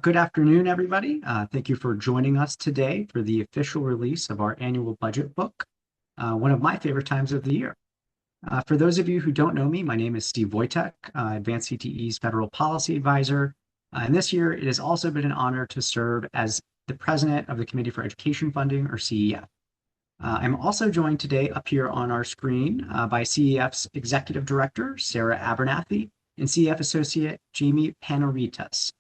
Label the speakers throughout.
Speaker 1: Good afternoon, everybody. Thank you for joining us today for the official release of our annual budget book, one of my favorite times of the year. For those of you who don't know me, my name is Steve Wojtek, Advanced CTE's Federal Policy Advisor. And this year, it has also been an honor to serve as the President of the Committee for Education Funding, or CEF. I'm also joined today up here on our screen by CEF's Executive Director, Sarah Abernathy, and CEF Associate Jamie Panaritas,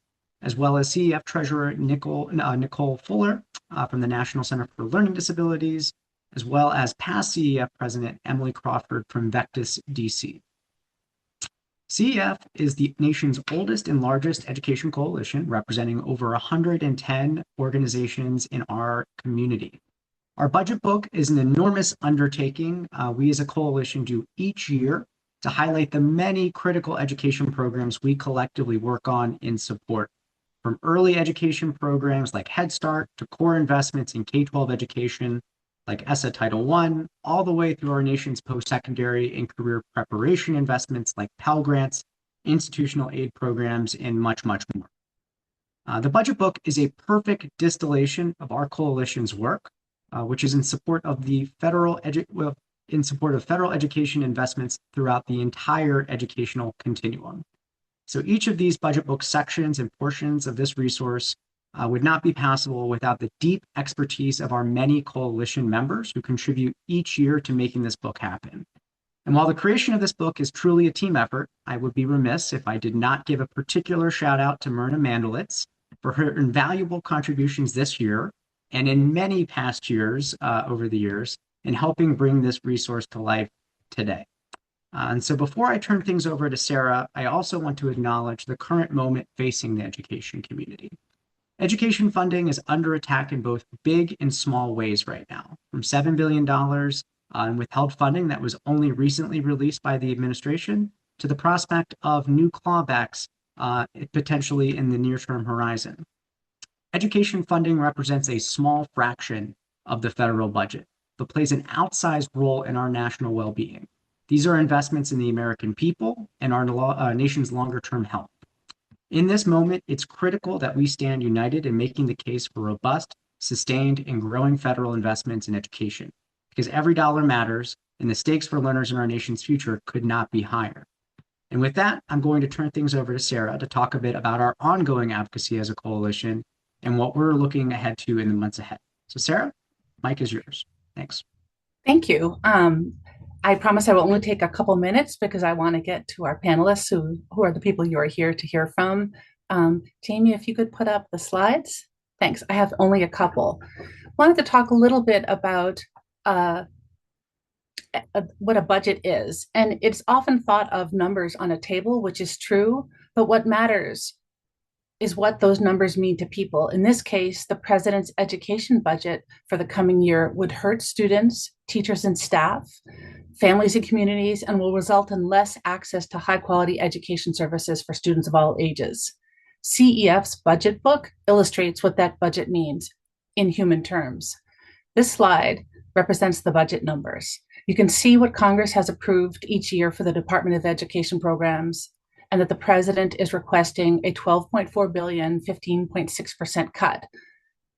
Speaker 1: as well as CEF Treasurer Nicole Fuller from the National Center for Learning Disabilities, as well as past CEF President Emily Crawford from Vectis, DC. CEF is the nation's oldest and largest education coalition, representing over 110 organizations in our community. Our budget book is an enormous undertaking we as a coalition do each year to highlight the many critical education programs we collectively work on in support, from early education programs like Head Start to core investments in K-12 education like ESSA Title I, all the way through our nation's post-secondary and career preparation investments like Pell Grants, institutional aid programs, and much, much more. The budget book is a perfect distillation of our coalition's work, which is in support of federal education investments throughout the entire educational continuum. So each of these budget book sections and portions of this resource would not be possible without the deep expertise of our many coalition members who contribute each year to making this book happen. And while the creation of this book is truly a team effort, I would be remiss if I did not give a particular shout out to Myrna Mandlitz for her invaluable contributions this year and in many past years over the years in helping bring this resource to life today. And so before I turn things over to Sarah, I also want to acknowledge the current moment facing the education community. Education funding is under attack in both big and small ways right now, from $7 billion in withheld funding that was only recently released by the administration to the prospect of new clawbacks potentially in the near-term horizon. Education funding represents a small fraction of the federal budget, but plays an outsized role in our national well-being. These are investments in the American people and our nation's longer-term health. In this moment, it's critical that we stand united in making the case for robust, sustained, and growing federal investments in education, because every dollar matters, and the stakes for learners in our nation's future could not be higher. And with that, I'm going to turn things over to Sarah to talk a bit about our ongoing advocacy as a coalition and what we're looking ahead to in the months ahead. So Sarah, mic is yours. Thanks.
Speaker 2: Thank you. I promise I will only take a couple minutes because I want to get to our panelists who are the people you are here to hear from. Jamie, if you could put up the slides. Thanks. I have only a couple. Wanted to talk a little bit about what a budget is. And it's often thought of numbers on a table, which is true, but what matters is what those numbers mean to people. In this case, the president's education budget for the coming year would hurt students, teachers and staff, families and communities, and will result in less access to high quality education services for students of all ages. CEF's budget book illustrates what that budget means in human terms. This slide represents the budget numbers. You can see what Congress has approved each year for the Department of Education programs, and that the president is requesting a $12.4 billion, 15.6% cut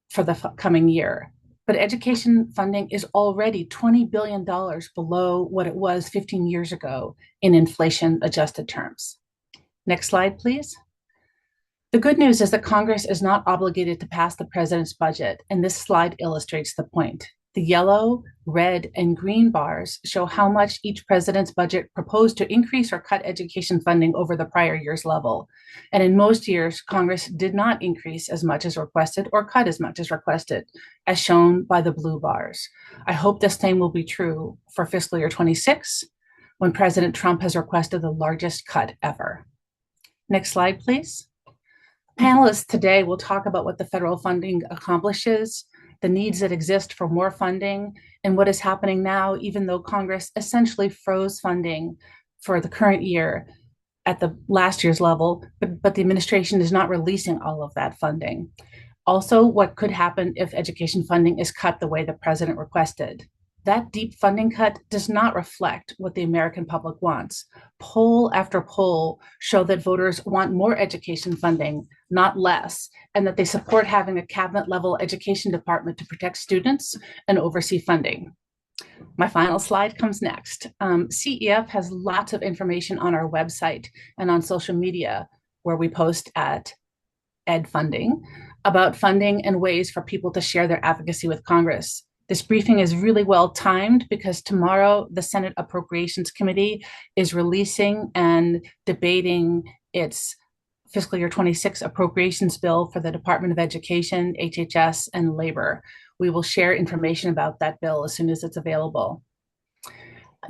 Speaker 2: for the coming year. But education funding is already $20 billion below what it was 15 years ago in inflation-adjusted terms. Next slide, please. The good news is that Congress is not obligated to pass the president's budget, and this slide illustrates the point. The yellow, red, and green bars show how much each president's budget proposed to increase or cut education funding over the prior year's level. And in most years, Congress did not increase as much as requested or cut as much as requested, as shown by the blue bars. I hope the same will be true for fiscal year 26, when President Trump has requested the largest cut ever. Next slide, please. Panelists today will talk about what the federal funding accomplishes, the needs that exist for more funding, and what is happening now, even though Congress essentially froze funding for the current year at the last year's level, but the administration is not releasing all of that funding. Also, what could happen if education funding is cut the way the president requested. that deep funding cut does not reflect what the American public wants. Poll after poll show that voters want more education funding, not less, and that they support having a cabinet level education department to protect students and oversee funding. My final slide comes next. CEF has lots of information on our website and on social media where we post at Ed Funding about funding and ways for people to share their advocacy with Congress. This briefing is really well timed because tomorrow the Senate Appropriations Committee is releasing and debating its fiscal year 26 appropriations bill for the Department of Education, HHS, and Labor. We will share information about that bill as soon as it's available.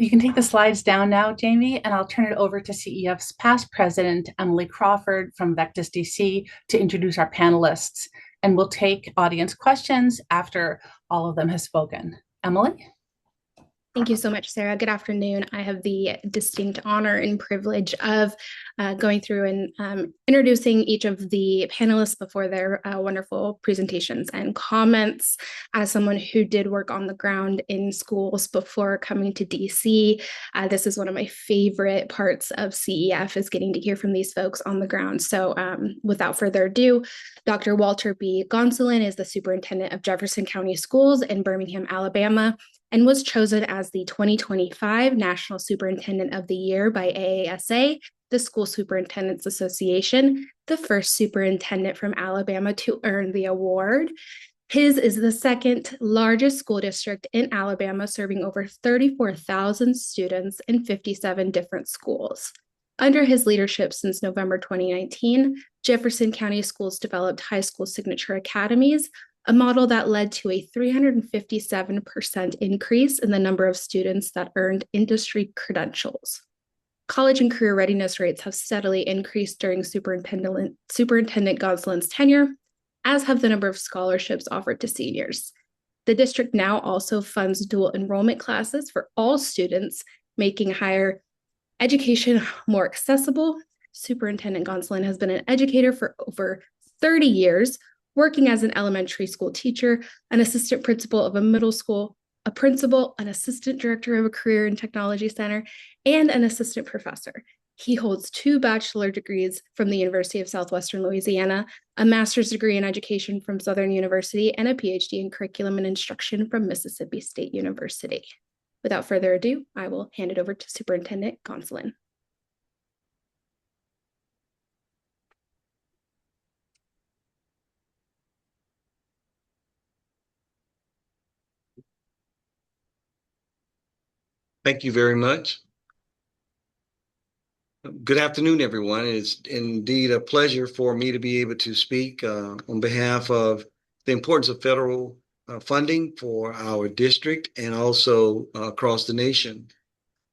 Speaker 2: You can take the slides down now, Jamie, and I'll turn it over to CEF's past president, Emily Crawford from Vectis DC, to introduce our panelists, and we'll take audience questions after all of them have spoken. Emily?
Speaker 3: Thank you so much, Sarah. Good afternoon. I have the distinct honor and privilege of going through and introducing each of the panelists before their wonderful presentations and comments. As someone who did work on the ground in schools before coming to DC, this is one of my favorite parts of CEF is getting to hear from these folks on the ground. So without further ado, Dr. Walter B. Gonsolin is the superintendent of Jefferson County Schools in Birmingham, Alabama, and was chosen as the 2025 National Superintendent of the Year by AASA, the School Superintendents Association, the first superintendent from Alabama to earn the award. His is the second largest school district in Alabama, serving over 34,000 students in 57 different schools. Under his leadership since November 2019, Jefferson County Schools developed high school signature academies, a model that led to a 357% increase in the number of students that earned industry credentials. College and career readiness rates have steadily increased during Superintendent Gonsolin's tenure, as have the number of scholarships offered to seniors. The district now also funds dual enrollment classes for all students, making higher education more accessible. Superintendent Gonsolin has been an educator for over 30 years, working as an elementary school teacher, an assistant principal of a middle school, a principal, an assistant director of a career and technology center, and an assistant professor. He holds 2 bachelor degrees from the University of Southwestern Louisiana, a master's degree in education from Southern University, and a PhD in curriculum and instruction from Mississippi State University. Without further ado, I will hand it over to Superintendent Gonsolin.
Speaker 4: Thank you very much. Good afternoon, everyone. It's indeed a pleasure for me to be able to speak on behalf of the importance of federal funding for our district and also across the nation.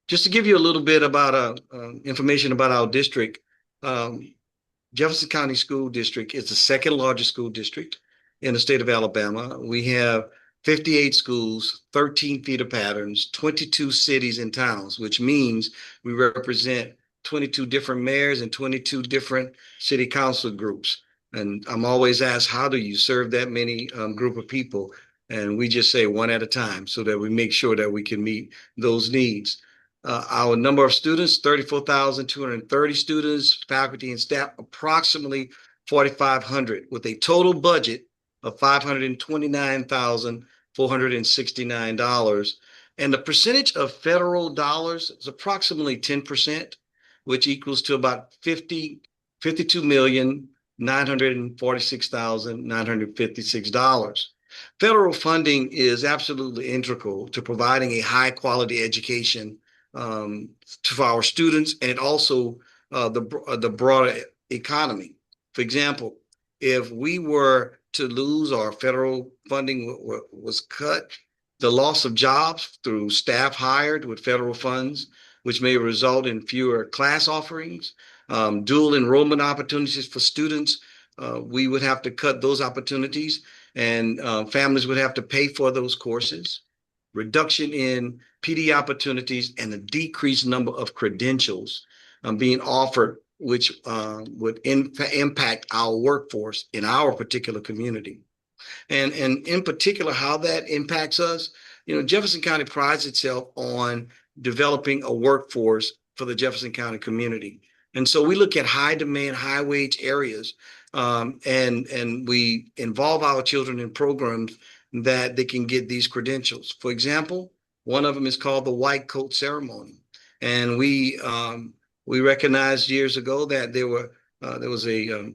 Speaker 4: Just to give you a little bit about information about our district, Jefferson County School District is the second largest school district in the state of Alabama. We have 58 schools, 13 feeder patterns, 22 cities and towns, which means we represent 22 different mayors and 22 different city council groups. And I'm always asked, how do you serve that many group of people? And we just say one at a time so that we make sure that we can meet those needs. Our number of students, 34,230 students, faculty and staff, approximately 4,500, with a total budget of $529,469. And the percentage of federal dollars is approximately 10%, which equals to about $52,946,956. Federal funding is absolutely integral to providing a high quality education to our students, and it also the broader economy. For example, if we were to lose our federal funding was cut, the loss of jobs through staff hired with federal funds, which may result in fewer class offerings, dual enrollment opportunities for students, we would have to cut those opportunities, and families would have to pay for those courses. Reduction in PD opportunities and a decreased number of credentials being offered, which would impact our workforce in our particular community. And in particular, how that impacts us, Jefferson County prides itself on developing a workforce for the Jefferson County community. And so we look at high demand, high wage areas, and we involve our children in programs that they can get these credentials. For example, one of them is called the White Coat Ceremony. And we recognized years ago that there was a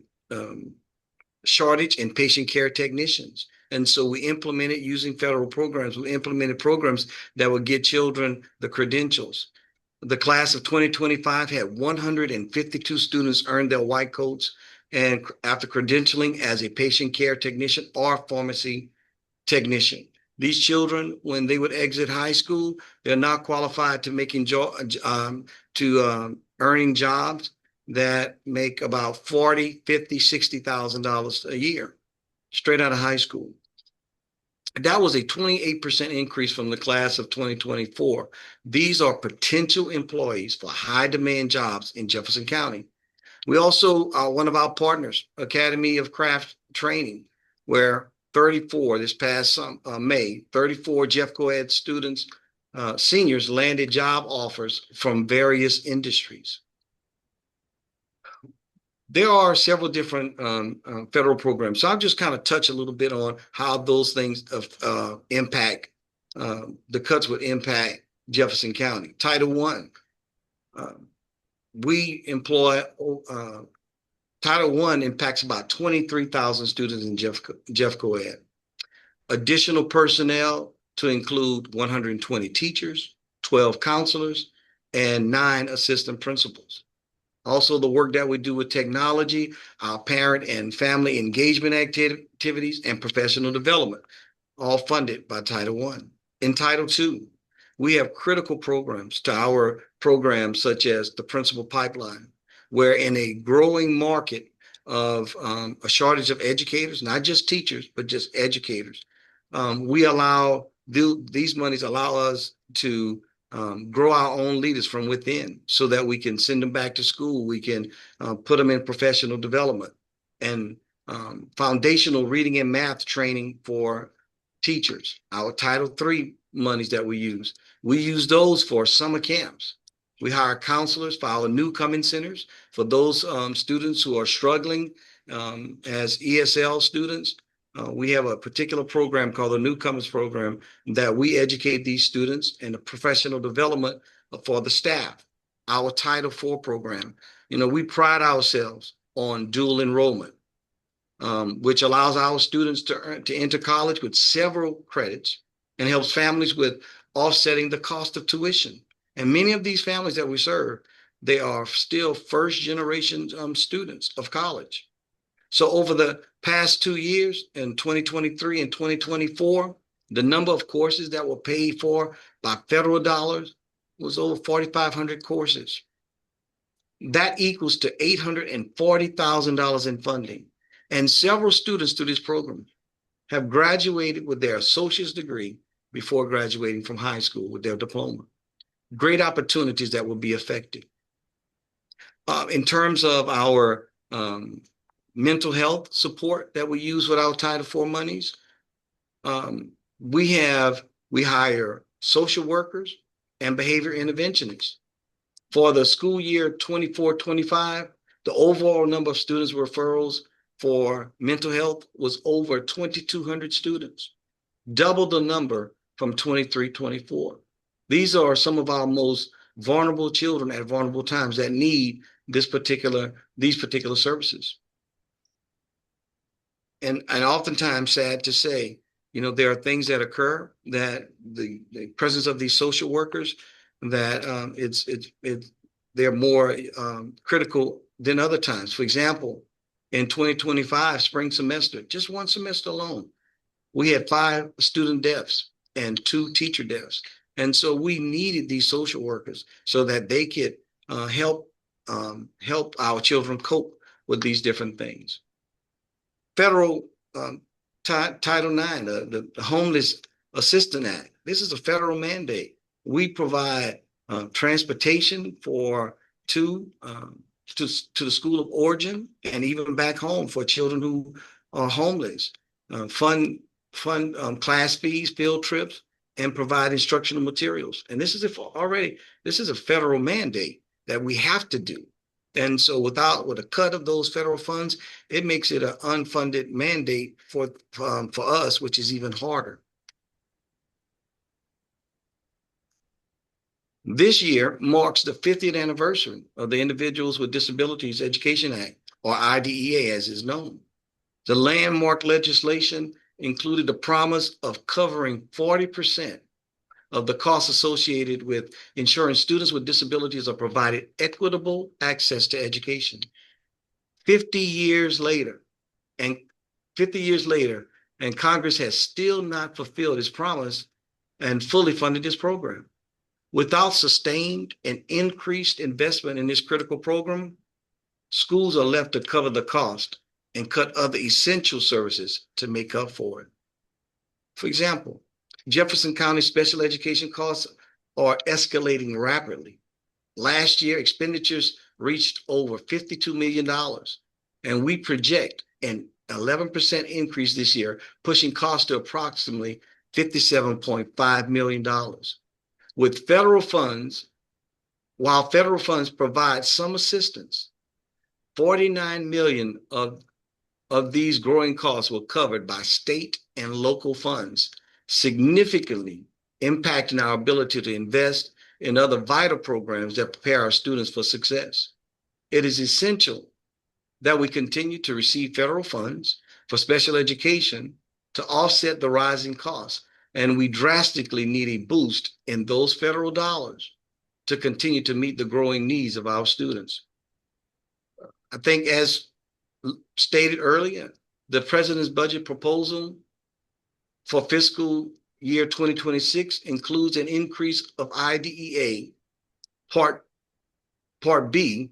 Speaker 4: shortage in patient care technicians. And so we implemented, using federal programs, we implemented programs that would get children the credentials. The class of 2025 had 152 students earn their white coats and after credentialing as a patient care technician or pharmacy technician. These children, when they would exit high school, they're not qualified to earning jobs that make about $40,000, $50,000, $60,000 a year straight out of high school. That was a 28% increase from the class of 2024. These are potential employees for high demand jobs in Jefferson County. We also are one of our partners, Academy of Craft Training, where 34 this past May, 34 Jeff Co-ed students, seniors landed job offers from various industries. There are several different federal programs. So I'll just kind of touch a little bit on how those things impact, the cuts would impact Jefferson County. Title I, we employ, Title I impacts about 23,000 students in Jeff Co-ed. Additional personnel to include 120 teachers, 12 counselors, and 9 assistant principals. Also, the work that we do with technology, our parent and family engagement activities, and professional development, all funded by Title I. In Title II, we have critical programs to our programs such as the Principal Pipeline, where in a growing market of a shortage of educators, not just teachers, but just educators, these monies allow us to grow our own leaders from within so that we can send them back to school. We can put them in professional development and foundational reading and math training for teachers. Our Title III monies that we use those for summer camps. We hire counselors for our newcoming centers for those students who are struggling as ESL students. We have a particular program called the Newcomers Program that we educate these students in the professional development for the staff. Our Title IV program, we pride ourselves on dual enrollment, which allows our students to enter college with several credits and helps families with offsetting the cost of tuition. And many of these families that we serve, they are still first generation students of college. So over the past 2 years, in 2023 and 2024, the number of courses that were paid for by federal dollars was over 4,500 courses. That equals to $840,000 in funding. And several students through this program have graduated with their associate's degree before graduating from high school with their diploma. Great opportunities that will be affected. In terms of our mental health support that we use with our Title IV monies, we hire social workers and behavior interventionists. For the school year 24-25, the overall number of students referrals for mental health was over 2,200 students, double the number from 23-24. These are some of our most vulnerable children at vulnerable times that need these particular services. And oftentimes, sad to say, there are things that occur that the presence of these social workers that they're more critical than other times. For example, in 2025 spring semester, just one semester alone, we had 5 student deaths and 2 teacher deaths. And so we needed these social workers so that they could help our children cope with these different things. Federal Title IX, the Homeless Assistance Act. This is a federal mandate. We provide transportation to the school of origin and even back home for children who are homeless. Fund class fees, field trips, and provide instructional materials. And this is a federal mandate that we have to do. And so with a cut of those federal funds, it makes it an unfunded mandate for us, which is even harder. This year marks the 50th anniversary of the Individuals with Disabilities Education Act, or IDEA as is known. The landmark legislation included the promise of covering 40% of the costs associated with ensuring students with disabilities are provided equitable access to education. 50 years later, and 50 years later, and Congress has still not fulfilled its promise and fully funded this program. Without sustained and increased investment in this critical program, schools are left to cover the cost and cut other essential services to make up for it. For example, Jefferson County special education costs are escalating rapidly. Last year, expenditures reached over $52 million, and we project an 11% increase this year, pushing costs to approximately $57.5 million. With federal funds, while federal funds provide some assistance, 49 million of these growing costs were covered by state and local funds, significantly impacting our ability to invest in other vital programs that prepare our students for success. It is essential that we continue to receive federal funds for special education to offset the rising costs, and we drastically need a boost in those federal dollars to continue to meet the growing needs of our students. I think, as stated earlier, the president's budget proposal for fiscal year 2026 includes an increase of IDEA Part B,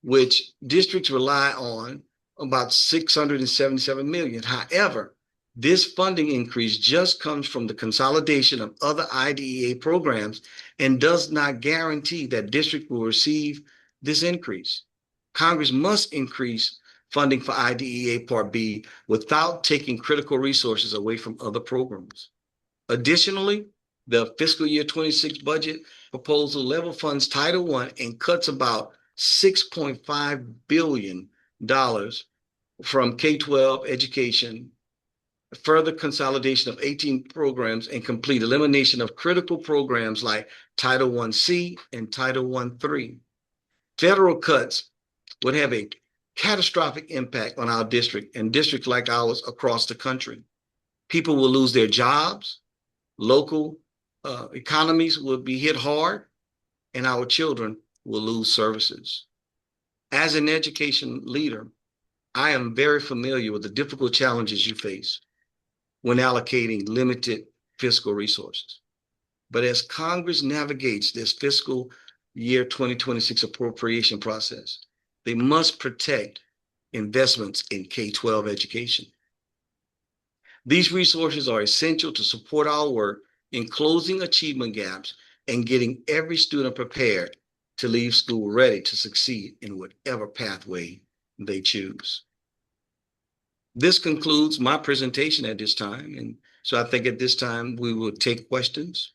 Speaker 4: which districts rely on, about $677 million. However, this funding increase just comes from the consolidation of other IDEA programs and does not guarantee that district will receive this increase. Congress must increase funding for IDEA Part B without taking critical resources away from other programs. Additionally, the fiscal year 26 budget proposal level funds Title I and cuts about $6.5 billion from K-12 education, further consolidation of 18 programs, and complete elimination of critical programs like Title I-C and Title I-III. Federal cuts would have a catastrophic impact on our district and districts like ours across the country. People will lose their jobs, local economies will be hit hard, and our children will lose services. As an education leader, I am very familiar with the difficult challenges you face when allocating limited fiscal resources. But as Congress navigates this fiscal year 2026 appropriation process, they must protect investments in K-12 education. These resources are essential to support our work in closing achievement gaps and getting every student prepared to leave school ready to succeed in whatever pathway they choose. This concludes my presentation at this time. And so I think at this time we will take questions.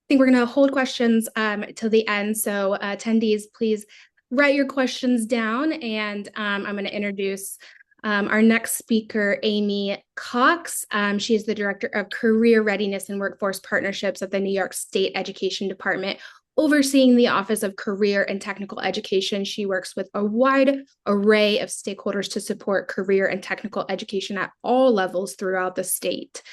Speaker 3: I think we're going to hold questions till the end. So attendees, please write your questions down, and I'm going to introduce our next speaker, Amy Cox. She is the Director of Career Readiness and Workforce Partnerships at the New York State Education Department, overseeing the Office of Career and Technical Education. She works with a wide array of stakeholders to support career and technical education at all levels throughout the state.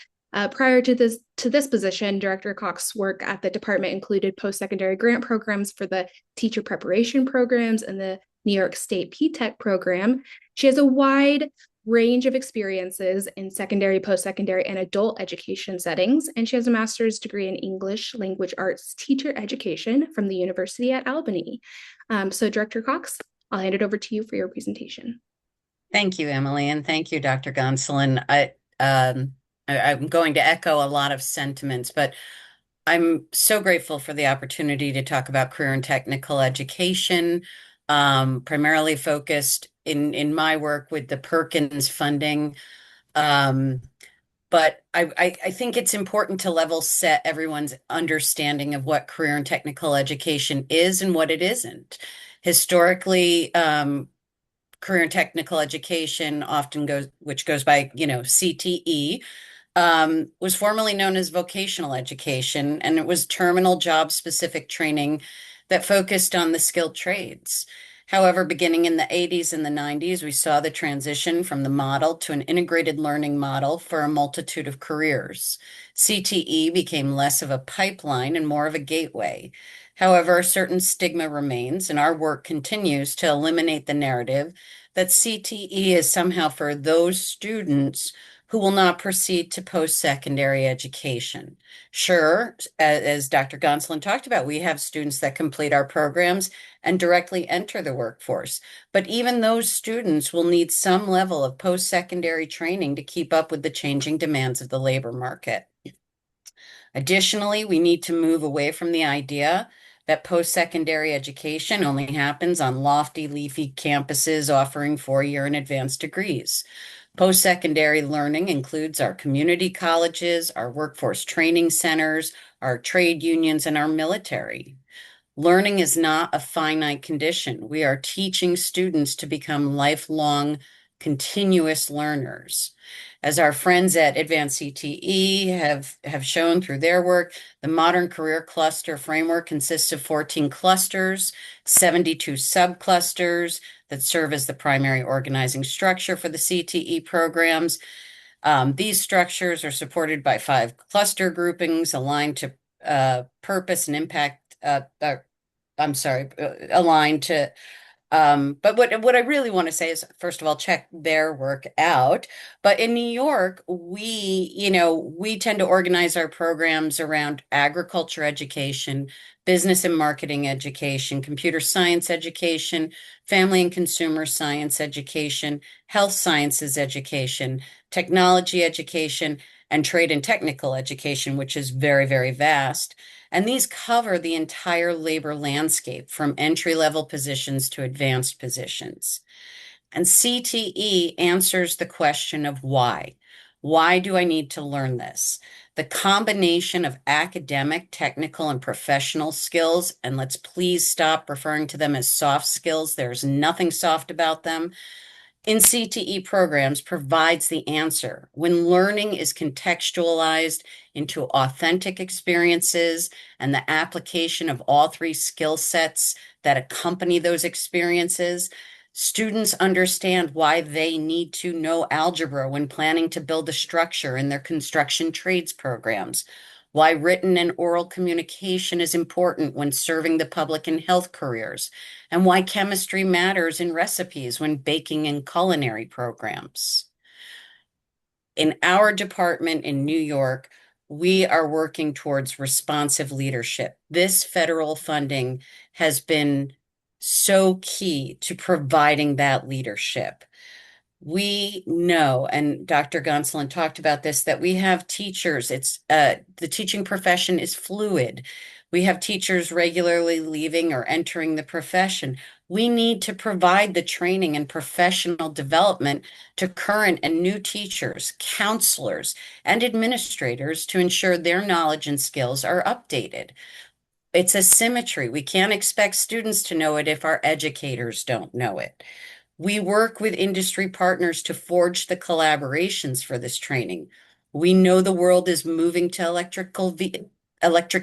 Speaker 3: Prior to this position, Director Cox's work at the department included post-secondary grant programs for the teacher preparation programs and the New York State P-TECH program. She has a wide range of experiences in secondary, post-secondary, and adult education settings, and she has a master's degree in English Language Arts Teacher Education from the University at Albany. So Director Cox, I'll hand it over to you for your presentation.
Speaker 5: Thank you, Emily, and thank you, Dr. Gonsolin. I'm going to echo a lot of sentiments, but I'm so grateful for the opportunity to talk about career and technical education, primarily focused in my work with the Perkins funding. But I think it's important to level set everyone's understanding of what career and technical education is and what it isn't. Historically, career and technical education often goes, which goes by, CTE, was formerly known as vocational education, and it was terminal job specific training that focused on the skilled trades. However, beginning in the 80s and the 90s, we saw the transition from the model to an integrated learning model for a multitude of careers. CTE became less of a pipeline and more of a gateway. However, a certain stigma remains, and our work continues to eliminate the narrative that CTE is somehow for those students who will not proceed to post-secondary education. Sure, as Dr. Gonsolin talked about, we have students that complete our programs and directly enter the workforce. But even those students will need some level of post-secondary training to keep up with the changing demands of the labor market. Additionally, we need to move away from the idea that post-secondary education only happens on lofty, leafy campuses offering four-year and advanced degrees. Post-secondary learning includes our community colleges, our workforce training centers, our trade unions, and our military. Learning is not a finite condition. We are teaching students to become lifelong, continuous learners. As our friends at Advanced CTE have shown through their work, the modern career cluster framework consists of 14 clusters, 72 subclusters that serve as the primary organizing structure for the CTE programs. These structures are supported by 5 cluster groupings aligned to purpose and impact. Aligned to but what I really want to say is, first of all, check their work out. But in New York, we tend to organize our programs around agriculture education, business and marketing education, computer science education, family and consumer science education, health sciences education, technology education, and trade and technical education, which is very, very vast. And these cover the entire labor landscape from entry-level positions to advanced positions. And CTE answers the question of why. Why do I need to learn this? The combination of academic, technical, and professional skills, and let's please stop referring to them as soft skills. There's nothing soft about them. In CTE programs provides the answer when learning is contextualized into authentic experiences and the application of all 3 skill sets that accompany those experiences. Students understand why they need to know algebra when planning to build a structure in their construction trades programs, why written and oral communication is important when serving the public in health careers, and why chemistry matters in recipes when baking in culinary programs. In our department in New York, we are working towards responsive leadership. This federal funding has been so key to providing that leadership. We know, and Dr. Gonsolin talked about this, that we have teachers. The teaching profession is fluid. We have teachers regularly leaving or entering the profession. We need to provide the training and professional development to current and new teachers, counselors, and administrators to ensure their knowledge and skills are updated. It's a symmetry. We can't expect students to know it if our educators don't know it. We work with industry partners to forge the collaborations for this training. We know the world is moving to electric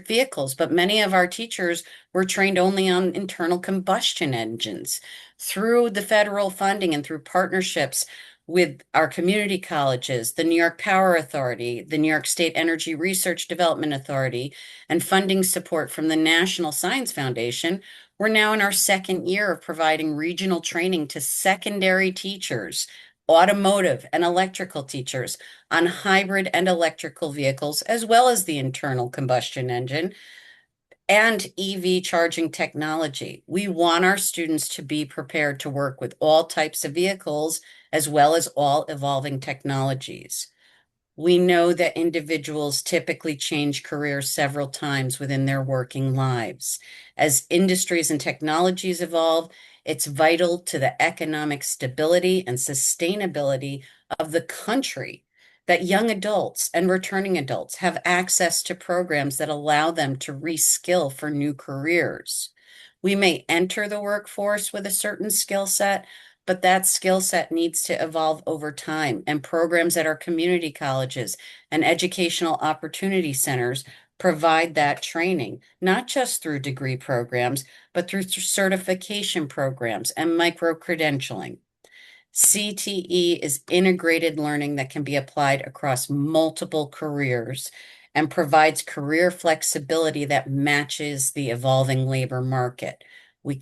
Speaker 5: vehicles, but many of our teachers were trained only on internal combustion engines. Through the federal funding and through partnerships with our community colleges, the New York Power Authority, the New York State Energy Research Development Authority, and funding support from the National Science Foundation, we're now in our 2nd year of providing regional training to secondary teachers, automotive and electrical teachers on hybrid and electrical vehicles, as well as the internal combustion engine and EV charging technology. We want our students to be prepared to work with all types of vehicles, as well as all evolving technologies. We know that individuals typically change careers several times within their working lives. As industries and technologies evolve, it's vital to the economic stability and sustainability of the country that young adults and returning adults have access to programs that allow them to reskill for new careers. We may enter the workforce with a certain skill set, but that skill set needs to evolve over time, and programs at our community colleges and educational opportunity centers provide that training, not just through degree programs, but through certification programs and micro-credentialing. CTE is integrated learning that can be applied across multiple careers and provides career flexibility that matches the evolving labor market. We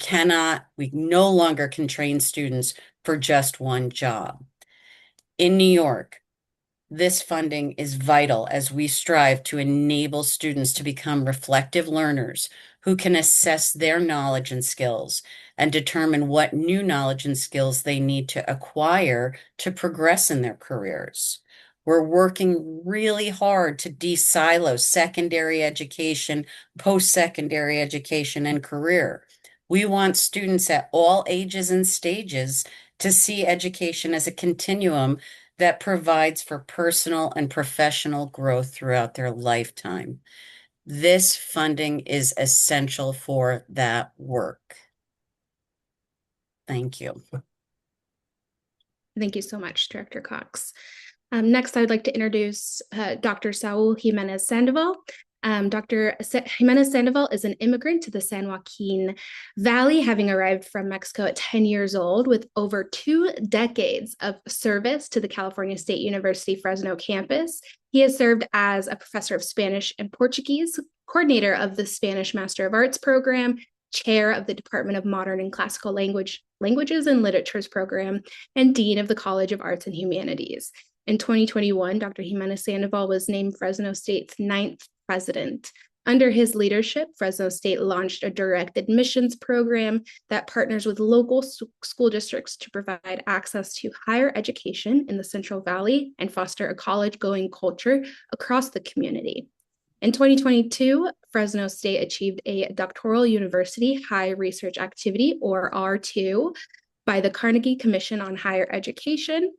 Speaker 5: no longer can train students for just one job. In New York, this funding is vital as we strive to enable students to become reflective learners who can assess their knowledge and skills and determine what new knowledge and skills they need to acquire to progress in their careers. We're working really hard to de-silo secondary education, post-secondary education, and career. We want students at all ages and stages to see education as a continuum that provides for personal and professional growth throughout their lifetime. This funding is essential for that work. Thank you.
Speaker 3: Thank you so much, Director Cox. Next, I would like to introduce Dr. Saul Jimenez Sandoval. Dr. Jimenez Sandoval is an immigrant to the San Joaquin Valley, having arrived from Mexico at 10 years old with over 2 decades of service to the California State University Fresno campus. He has served as a professor of Spanish and Portuguese, coordinator of the Spanish Master of Arts program, chair of the Department of Modern and Classical Languages and Literatures program, and dean of the College of Arts and Humanities. In 2021, Dr. Jimenez Sandoval was named Fresno State's 9th president. Under his leadership, Fresno State launched a direct admissions program that partners with local school districts to provide access to higher education in the Central Valley and foster a college-going culture across the community. In 2022, Fresno State achieved a Doctoral University High Research Activity, or R2, by the Carnegie Commission on Higher Education.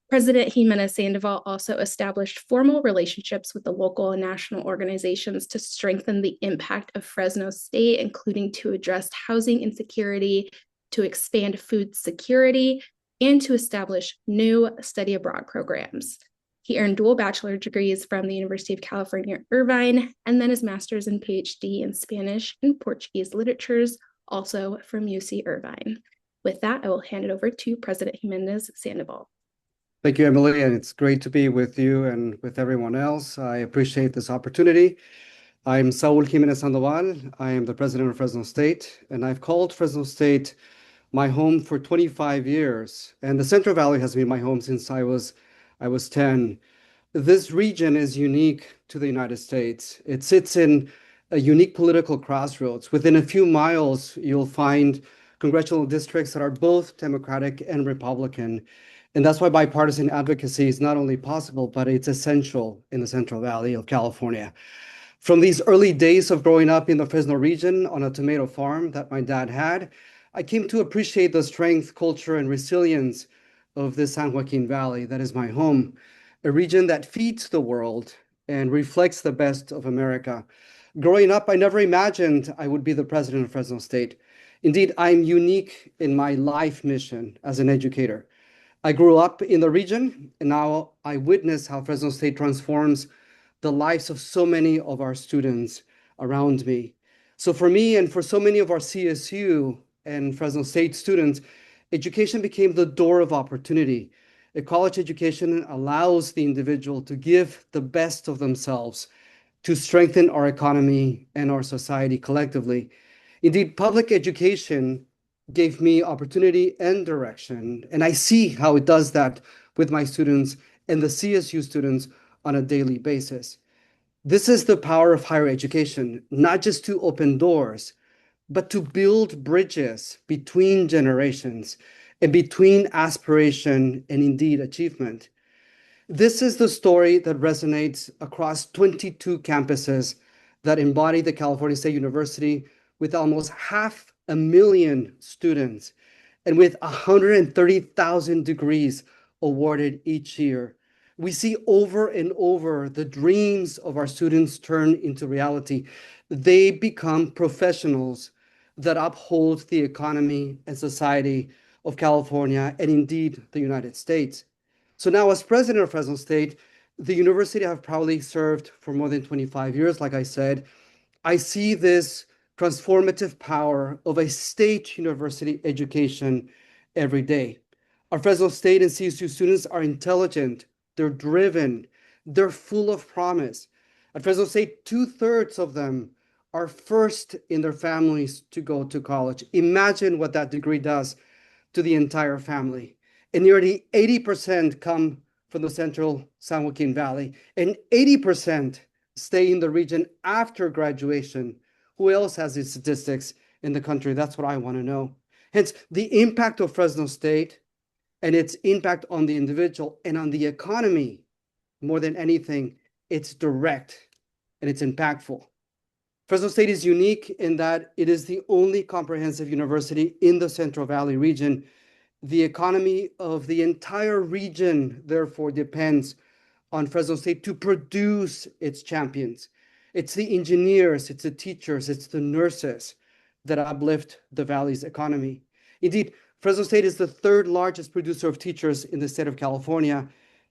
Speaker 3: President Jimenez Sandoval also established formal relationships with the local and national organizations to strengthen the impact of Fresno State, including to address housing insecurity, to expand food security, and to establish new study abroad programs. He earned dual bachelor degrees from the University of California, Irvine, and then his master's and PhD in Spanish and Portuguese literatures, also from UC Irvine. With that, I will hand it over to President Jimenez Sandoval.
Speaker 6: Thank you, Emily, and it's great to be with you and with everyone else. I appreciate this opportunity. I'm Saul Jimenez Sandoval. I am the president of Fresno State, and I've called Fresno State my home for 25 years, and the Central Valley has been my home since I was 10. This region is unique to the United States. It sits in a unique political crossroads. Within a few miles, you'll find congressional districts that are both Democratic and Republican. And that's why bipartisan advocacy is not only possible, but it's essential in the Central Valley of California. From these early days of growing up in the Fresno region on a tomato farm that my dad had, I came to appreciate the strength, culture, and resilience of the San Joaquin Valley that is my home, a region that feeds the world and reflects the best of America. Growing up, I never imagined I would be the president of Fresno State. Indeed, I'm unique in my life mission as an educator. I grew up in the region, and now I witness how Fresno State transforms the lives of so many of our students around me. So for me and for so many of our CSU and Fresno State students, education became the door of opportunity. A college education allows the individual to give the best of themselves to strengthen our economy and our society collectively. Indeed, public education gave me opportunity and direction, and I see how it does that with my students and the CSU students on a daily basis. This is the power of higher education, not just to open doors, but to build bridges between generations and between aspiration and indeed achievement. This is the story that resonates across 22 campuses that embody the California State University, with almost 500,000 students and with 130,000 degrees awarded each year. We see over and over the dreams of our students turn into reality. They become professionals that uphold the economy and society of California and indeed the United States. So now, as president of Fresno State, the university I've probably served for more than 25 years, like I said, I see this transformative power of a state university education every day. Our Fresno State and CSU students are intelligent, they're driven, they're full of promise. At Fresno State, 2/3 of them are first in their families to go to college. Imagine what that degree does to the entire family. And nearly 80% come from the central San Joaquin Valley, and 80% stay in the region after graduation. Who else has these statistics in the country? That's what I want to know. Hence, the impact of Fresno State and its impact on the individual and on the economy, more than anything, it's direct and it's impactful. Fresno State is unique in that it is the only comprehensive university in the Central Valley region. The economy of the entire region, therefore, depends on Fresno State to produce its champions. It's the engineers, it's the teachers, it's the nurses that uplift the valley's economy. Indeed, Fresno State is the third largest producer of teachers in the state of California,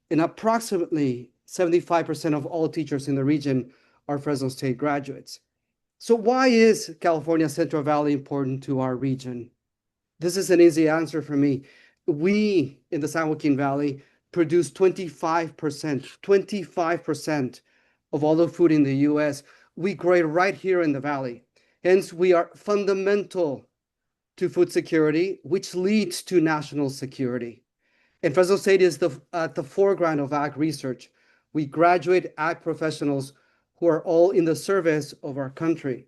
Speaker 6: and approximately 75% of all teachers in the region are Fresno State graduates. So why is California Central Valley important to our region? This is an easy answer for me. We in the San Joaquin Valley produce 25% of all the food in the US. We grow it right here in the valley. Hence, we are fundamental to food security, which leads to national security. And Fresno State is at the foreground of ag research. We graduate ag professionals who are all in the service of our country.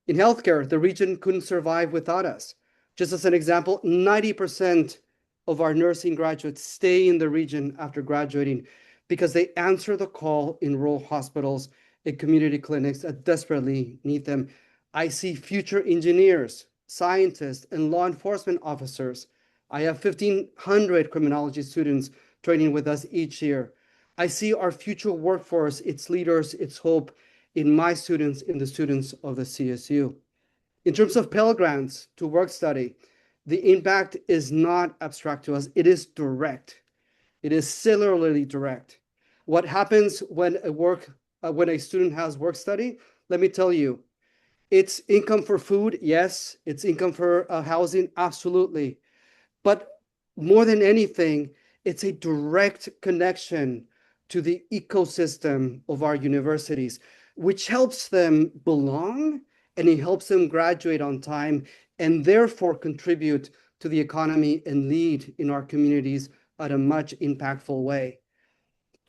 Speaker 6: In healthcare, the region couldn't survive without us. Just as an example, 90% of our nursing graduates stay in the region after graduating because they answer the call in rural hospitals and community clinics that desperately need them. I see future engineers, scientists, and law enforcement officers. I have 1,500 criminology students training with us each year. I see our future workforce, its leaders, its hope in my students, in the students of the CSU. In terms of Pell Grants to work study, the impact is not abstract to us. It is direct. It is similarly direct. What happens when a student has work study? Let me tell you, it's income for food, yes. It's income for housing, absolutely. But more than anything, it's a direct connection to the ecosystem of our universities, which helps them belong and it helps them graduate on time and therefore contribute to the economy and lead in our communities at a much impactful way.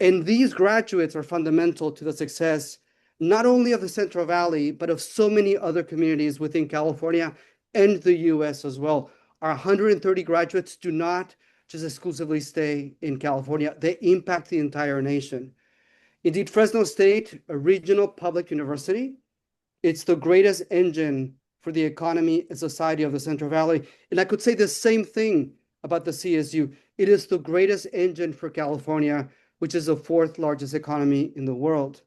Speaker 6: And these graduates are fundamental to the success not only of the Central Valley, but of so many other communities within California and the US as well. Our 130 graduates do not just exclusively stay in California, they impact the entire nation. Indeed, Fresno State, a regional public university, it's the greatest engine for the economy and society of the Central Valley. And I could say the same thing about the CSU. It is the greatest engine for California, which is the fourth largest economy in the world.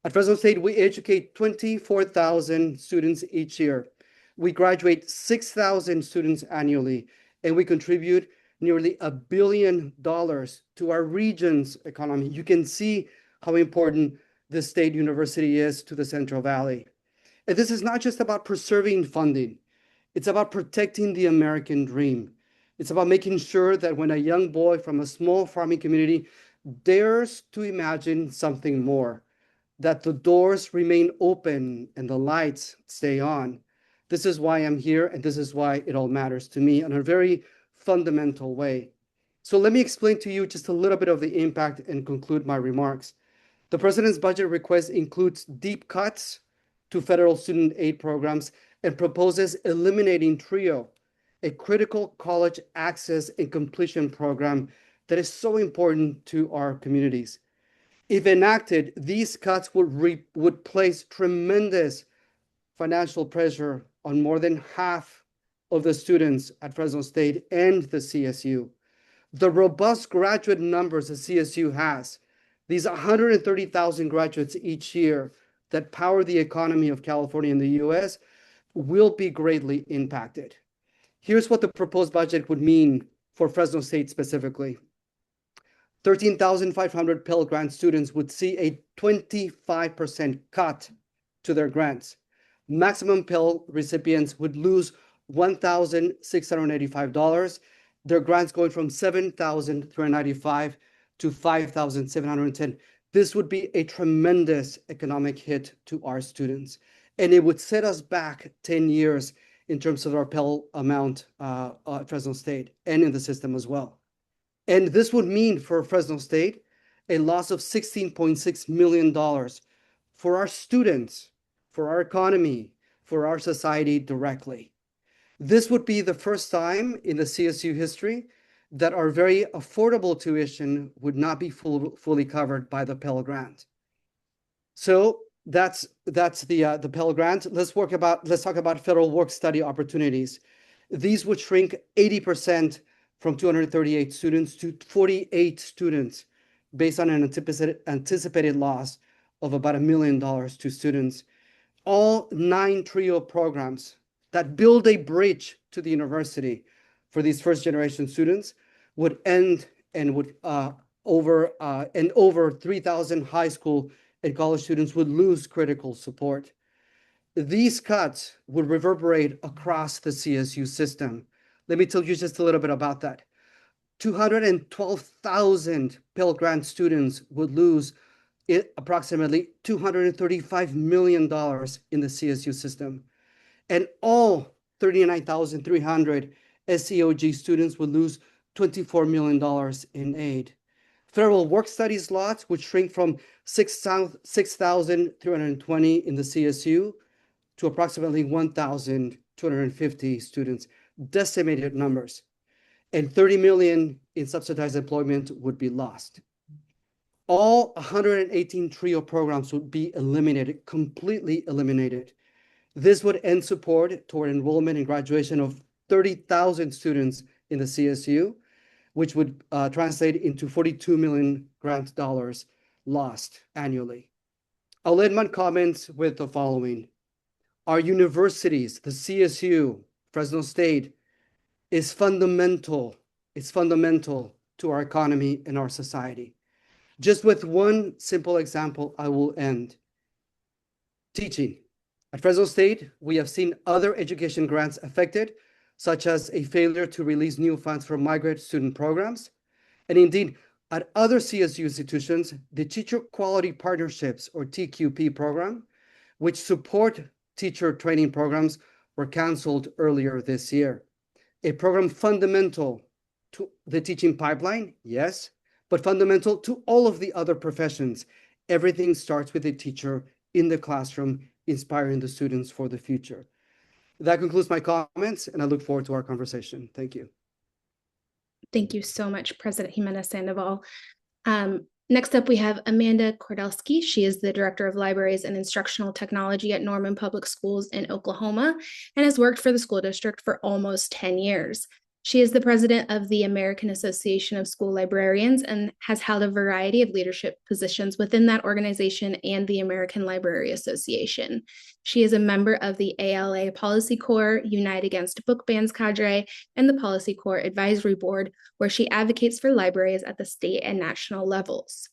Speaker 6: At Fresno State, we educate 24,000 students each year. We graduate 6,000 students annually, and we contribute nearly $1 billion to our region's economy. You can see how important the state university is to the Central Valley. And this is not just about preserving funding. It's about protecting the American dream. It's about making sure that when a young boy from a small farming community dares to imagine something more, that the doors remain open and the lights stay on. This is why I'm here, and this is why it all matters to me in a very fundamental way. So let me explain to you just a little bit of the impact and conclude my remarks. The president's budget request includes deep cuts to federal student aid programs and proposes eliminating TRIO, a critical college access and completion program that is so important to our communities. If enacted, these cuts would place tremendous financial pressure on more than half of the students at Fresno State and the CSU. The robust graduate numbers the CSU has These 130,000 graduates each year that power the economy of California and the US will be greatly impacted. Here's what the proposed budget would mean for Fresno State specifically. 13,500 Pell Grant students would see a 25% cut to their grants. Maximum Pell recipients would lose $1,685. Their grants going from $7,395 to $5,710. This would be a tremendous economic hit to our students, and it would set us back 10 years in terms of our Pell amount at Fresno State and in the system as well. And this would mean for Fresno State a loss of $16.6 million for our students, for our economy, for our society directly. This would be the first time in the CSU history that our very affordable tuition would not be fully covered by the Pell Grant. So that's the Pell Grant. Let's talk about federal work study opportunities. These would shrink 80% from 238 students to 48 students based on an anticipated loss of about $1 million to students. All 9 TRIO programs that build a bridge to the university for these first generation students would end and would over 3,000 high school and college students would lose critical support. These cuts would reverberate across the CSU system. Let me tell you just a little bit about that. 212,000 Pell Grant students would lose approximately $235 million in the CSU system. And all 39,300 SEOG students would lose $24 million in aid. Federal work study slots would shrink from 6,320 in the CSU to approximately 1,250 students, decimated numbers. And 30 million in subsidized employment would be lost. All 118 TRIO programs would be eliminated, completely eliminated. This would end support toward enrollment and graduation of 30,000 students in the CSU, which would translate into $42 million grant dollars lost annually. I'll end my comments with the following. Our universities, the CSU, Fresno State, is fundamental. It's fundamental to our economy and our society. Just with one simple example, I will end. Teaching. At Fresno State, we have seen other education grants affected, such as a failure to release new funds for migrant student programs. And indeed, at other CSU institutions, the Teacher Quality Partnerships, or TQP program, which support teacher training programs, were canceled earlier this year. A program fundamental to the teaching pipeline, yes, but fundamental to all of the other professions. Everything starts with a teacher in the classroom, inspiring the students for the future. That concludes my comments, and I look forward to our conversation. Thank you.
Speaker 3: Thank you so much, President Jimenez Sandoval. Next up, we have Amanda Kordelski. She is the Director of Libraries and Instructional Technology at Norman Public Schools in Oklahoma and has worked for the school district for almost 10 years. She is the president of the American Association of School Librarians and has held a variety of leadership positions within that organization and the American Library Association. She is a member of the ALA Policy Corps, Unite Against Book Bans cadre, and the Policy Corps Advisory Board, where she advocates for libraries at the state and national levels.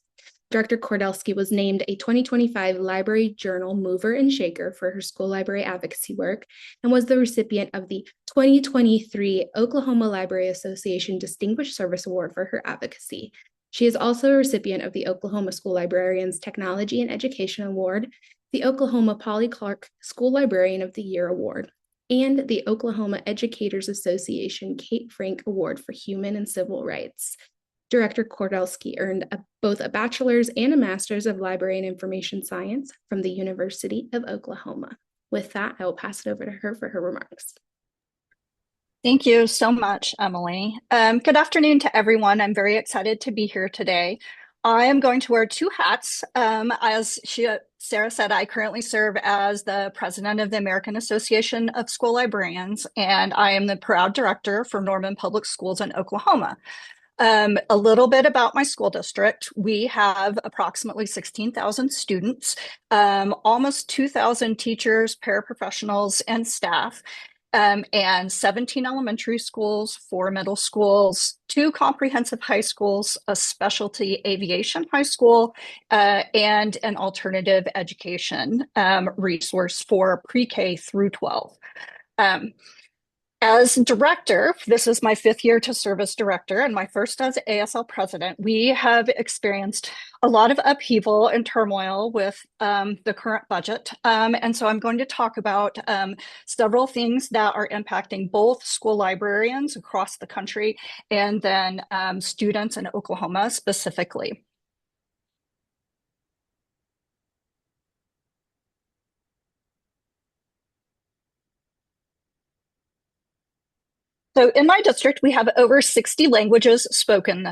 Speaker 3: Director Kordelski was named a 2025 Library Journal Mover and Shaker for her school library advocacy work and was the recipient of the 2023 Oklahoma Library Association Distinguished Service Award for her advocacy. She is also a recipient of the Oklahoma School Librarians Technology and Education Award, the Oklahoma Polly Clark School Librarian of the Year Award, and the Oklahoma Educators Association Kate Frank Award for Human and Civil Rights. Director Kordelski earned both a bachelor's and a master's of library and information science from the University of Oklahoma. With that, I will pass it over to her for her remarks.
Speaker 7: Thank you so much, Emily. Good afternoon to everyone. I'm very excited to be here today. I am going to wear 2 hats. As Sarah said, I currently serve as the president of the American Association of School Librarians, and I am the proud director for Norman Public Schools in Oklahoma. A little bit about my school district. We have approximately 16,000 students, almost 2,000 teachers, paraprofessionals, and staff, and 17 elementary schools, 4 middle schools, 2 comprehensive high schools, a specialty aviation high school, and an alternative education resource for pre-K through 12. As director, this is my 5th year to serve as director and my first as ASL president. We have experienced a lot of upheaval and turmoil with the current budget. And so I'm going to talk about several things that are impacting both school librarians across the country and then students in Oklahoma specifically. So in my district, we have over 60 languages spoken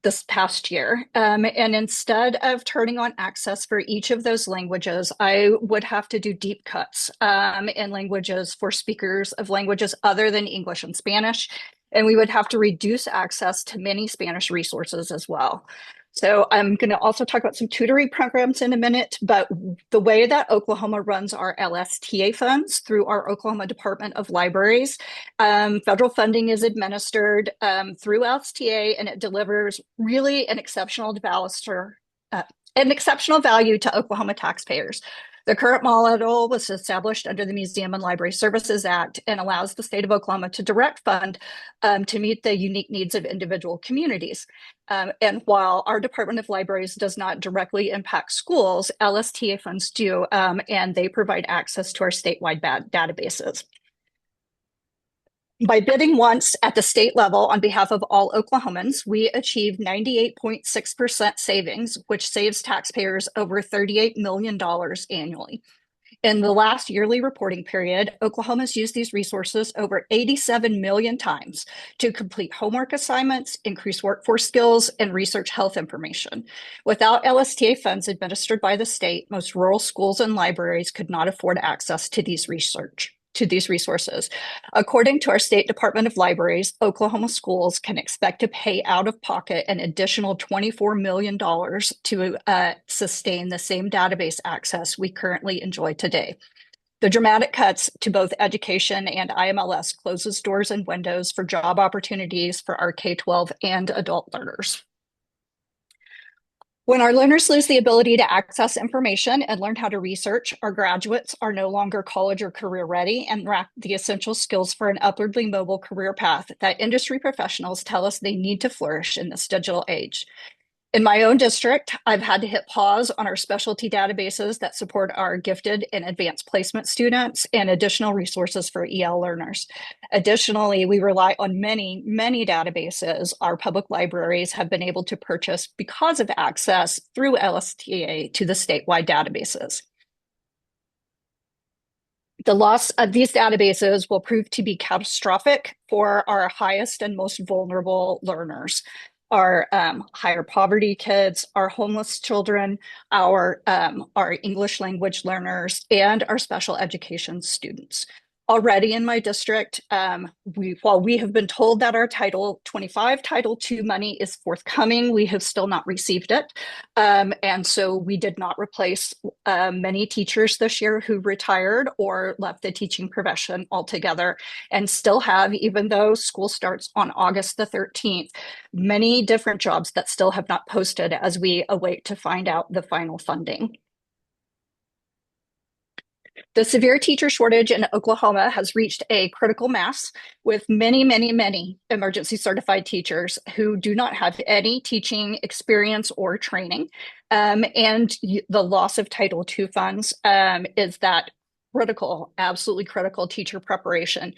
Speaker 7: this past year. And instead of turning on access for each of those languages, I would have to do deep cuts in languages for speakers of languages other than English and Spanish. And we would have to reduce access to many Spanish resources as well. So I'm going to also talk about some tutoring programs in a minute, but the way that Oklahoma runs our LSTA funds through our Oklahoma Department of Libraries, federal funding is administered through LSTA, and it delivers really an exceptional value to Oklahoma taxpayers. The current model was established under the Museum and Library Services Act and allows the state of Oklahoma to direct fund to meet the unique needs of individual communities. And while our Department of Libraries does not directly impact schools, LSTA funds do, and they provide access to our statewide databases. By bidding once at the state level on behalf of all Oklahomans, we achieved 98.6% savings, which saves taxpayers over $38 million annually. In the last yearly reporting period, Oklahoma's used these resources over 87 million times to complete homework assignments, increase workforce skills, and research health information. Without LSTA funds administered by the state, most rural schools and libraries could not afford access to these resources. According to our State Department of Libraries, Oklahoma schools can expect to pay out of pocket an additional $24 million to sustain the same database access we currently enjoy today. The dramatic cuts to both education and IMLS closes doors and windows for job opportunities for our K-12 and adult learners. When our learners lose the ability to access information and learn how to research, our graduates are no longer college or career ready and lack the essential skills for an upwardly mobile career path that industry professionals tell us they need to flourish in this digital age. In my own district, I've had to hit pause on our specialty databases that support our gifted and advanced placement students and additional resources for EL learners. Additionally, we rely on many, many databases our public libraries have been able to purchase because of access through LSTA to the statewide databases. The loss of these databases will prove to be catastrophic for our highest and most vulnerable learners. Our higher poverty kids, our homeless children, our English language learners, and our special education students. Already in my district, while we have been told that our Title 25, Title II money is forthcoming, we have still not received it. And so we did not replace many teachers this year who retired or left the teaching profession altogether, and still have, even though school starts on August the 13th, many different jobs that still have not posted as we await to find out the final funding. The severe teacher shortage in Oklahoma has reached a critical mass with many, many, many emergency certified teachers who do not have any teaching experience or training. And the loss of Title II funds is that critical, absolutely critical teacher preparation.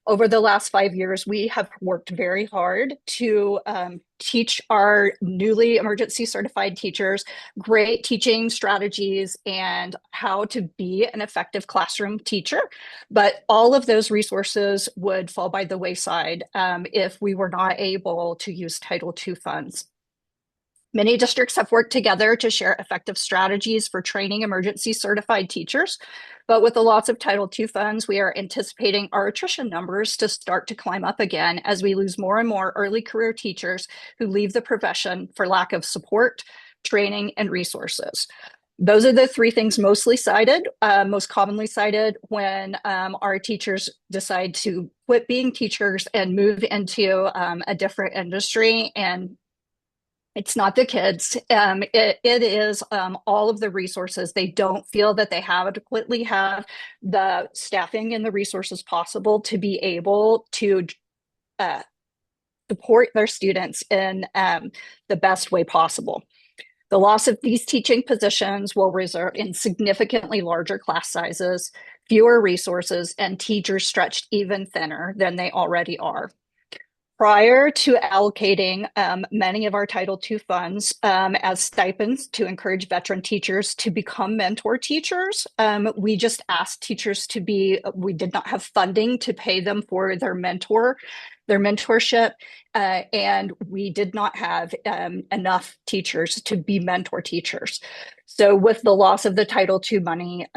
Speaker 7: Over the last 5 years, we have worked very hard to teach our newly emergency certified teachers great teaching strategies and how to be an effective classroom teacher. But all of those resources would fall by the wayside if we were not able to use Title II funds. Many districts have worked together to share effective strategies for training emergency certified teachers. But with the loss of Title II funds, we are anticipating our attrition numbers to start to climb up again as we lose more and more early career teachers who leave the profession for lack of support, training, and resources. Those are the three things most commonly cited when our teachers decide to quit being teachers and move into a different industry. And it's not the kids. It is all of the resources. They don't feel that they adequately have the staffing and the resources possible to be able to support their students in the best way possible. The loss of these teaching positions will result in significantly larger class sizes, fewer resources, and teachers stretched even thinner than they already are. Prior to allocating many of our Title II funds as stipends to encourage veteran teachers to become mentor teachers, we just asked teachers we did not have funding to pay them for their mentorship, and we did not have enough teachers to be mentor teachers. So with the loss of the Title II money,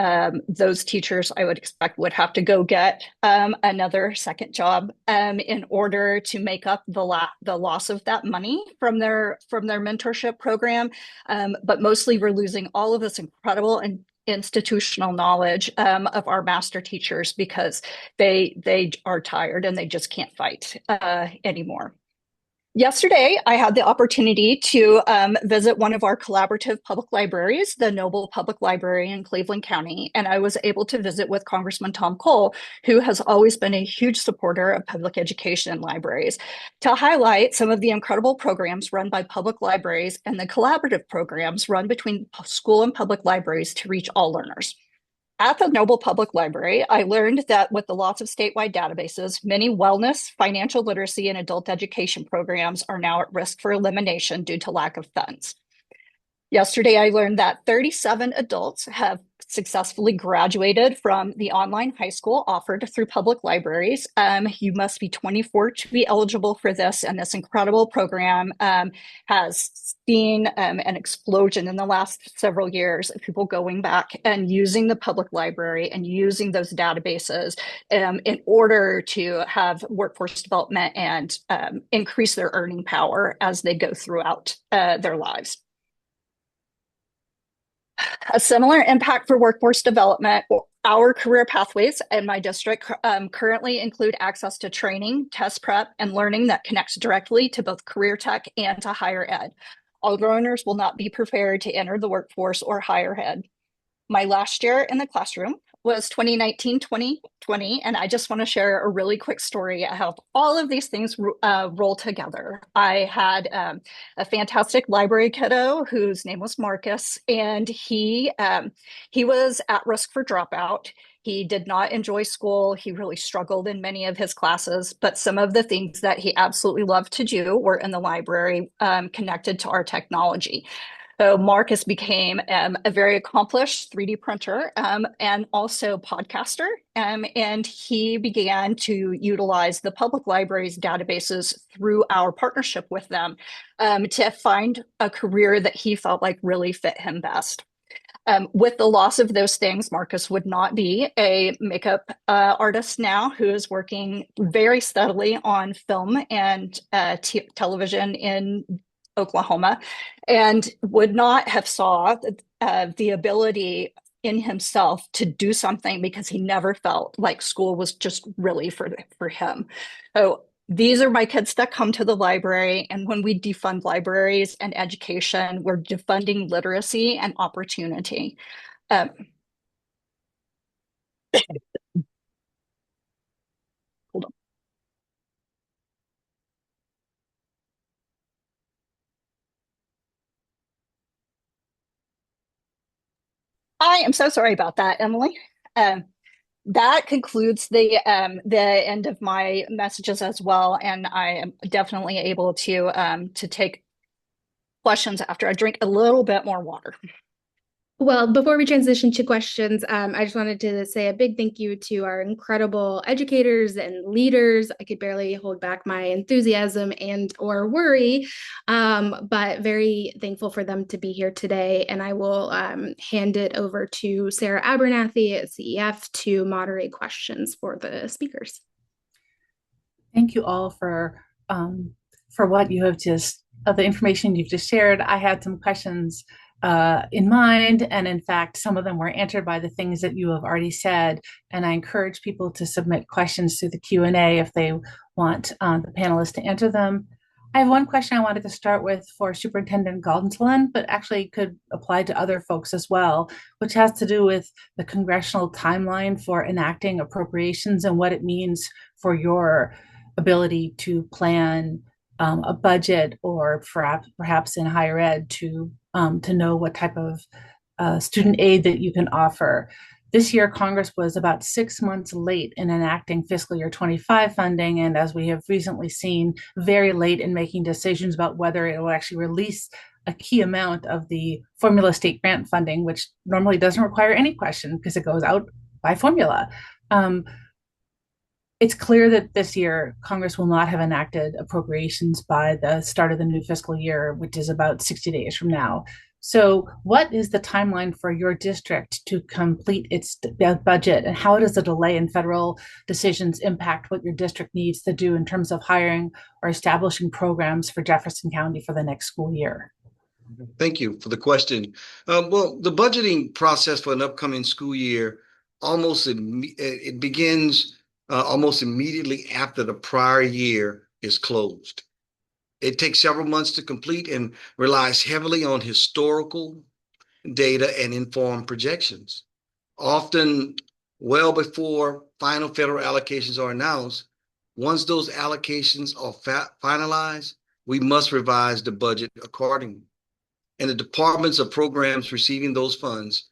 Speaker 7: those teachers I would expect would have to go get another second job in order to make up the loss of that money from their mentorship program. But mostly we're losing all of this incredible and institutional knowledge of our master teachers because they are tired and they just can't fight anymore. Yesterday, I had the opportunity to visit one of our collaborative public libraries, the Noble Public Library in Cleveland County, and I was able to visit with Congressman Tom Cole, who has always been a huge supporter of public education and libraries, to highlight some of the incredible programs run by public libraries and the collaborative programs run between school and public libraries to reach all learners. At the Noble Public Library, I learned that with the lots of statewide databases, many wellness, financial literacy, and adult education programs are now at risk for elimination due to lack of funds. Yesterday, I learned that 37 adults have successfully graduated from the online high school offered through public libraries. You must be 24 to be eligible for this, and this incredible program has seen an explosion in the last several years of people going back and using the public library and using those databases in order to have workforce development and increase their earning power as they go throughout their lives. A similar impact for workforce development, our career pathways in my district currently include access to training, test prep, and learning that connects directly to both career tech and to higher ed. All learners will not be prepared to enter the workforce or higher ed. My last year in the classroom was 2019-2020, and I just want to share a really quick story of how all of these things roll together. I had a fantastic library kiddo whose name was Marcus, and he was at risk for dropout. He did not enjoy school. He really struggled in many of his classes, but some of the things that he absolutely loved to do were in the library connected to our technology. So Marcus became a very accomplished 3D printer and also podcaster. And he began to utilize the public library's databases through our partnership with them to find a career that he felt like really fit him best. With the loss of those things, Marcus would not be a makeup artist now who is working very steadily on film and television in Oklahoma, and would not have saw the ability in himself to do something because he never felt like school was just really for him. So these are my kids that come to the library, and when we defund libraries and education, we're defunding literacy and opportunity. Hold on. I am so sorry about that, Emily. That concludes the end of my messages as well, and I am definitely able to take questions after I drink a little bit more water.
Speaker 3: Well, before we transition to questions, I just wanted to say a big thank you to our incredible educators and leaders. I could barely hold back my enthusiasm and or worry, but very thankful for them to be here today. And I will hand it over to Sarah Abernathy at CEF to moderate questions for the speakers.
Speaker 2: Thank you all for what you have just the information you've just shared. I had some questions in mind, and in fact, some of them were answered by the things that you have already said. And I encourage people to submit questions through the Q&A if they want the panelists to answer them. I have one question I wanted to start with for Superintendent Gonsolin, but actually could apply to other folks as well, which has to do with the congressional timeline for enacting appropriations and what it means for your ability to plan a budget, or perhaps in higher ed to know what type of student aid that you can offer. This year, Congress was about 6 months late in enacting fiscal year 25 funding, and as we have recently seen, very late in making decisions about whether it will actually release a key amount of the formula state grant funding, which normally doesn't require any question because it goes out by formula. It's clear that this year Congress will not have enacted appropriations by the start of the new fiscal year, which is about 60 days from now. So what is the timeline for your district to complete its budget, and how does the delay in federal decisions impact what your district needs to do in terms of hiring or establishing programs for Jefferson County for the next school year?
Speaker 4: Thank you for the question. Well, the budgeting process for an upcoming school year it begins almost immediately after the prior year is closed. It takes several months to complete and relies heavily on historical data and informed projections. Often well before final federal allocations are announced, once those allocations are finalized, we must revise the budget accordingly. And the departments of programs receiving those funds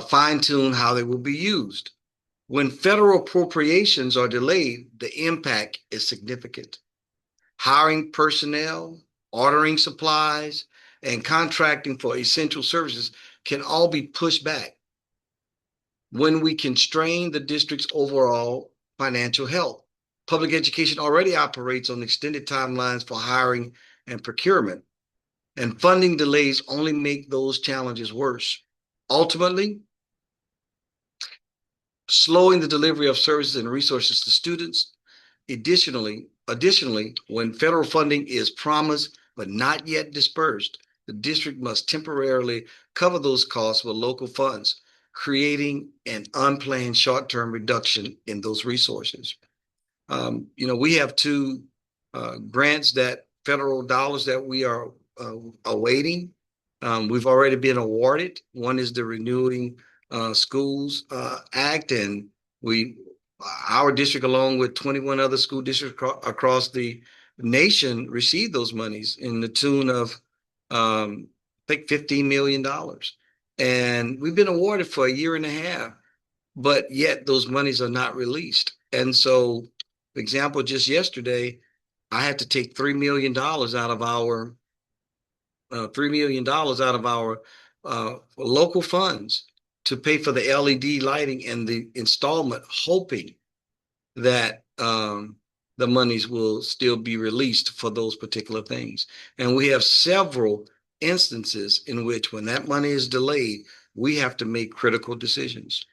Speaker 4: fine-tune how they will be used. When federal appropriations are delayed, the impact is significant. Hiring personnel, ordering supplies, and contracting for essential services can all be pushed back. When we constrain the district's overall financial health, public education already operates on extended timelines for hiring and procurement, and funding delays only make those challenges worse. Ultimately, slowing the delivery of services and resources to students. Additionally, when federal funding is promised but not yet dispersed, the district must temporarily cover those costs with local funds, creating an unplanned short-term reduction in those resources. We have two grants, that federal dollars that we are awaiting. We've already been awarded. One is the Renewing Schools Act, and our district, along with 21 other school districts across the nation, received those monies in the tune of, I think, $15 million. And we've been awarded for a year and a half, but yet those monies are not released. And so, for example, just yesterday, I had to take $3 million out of our local funds to pay for the LED lighting and the installment, hoping that the monies will still be released for those particular things. And we have several instances in which, when that money is delayed, we have to make critical decisions.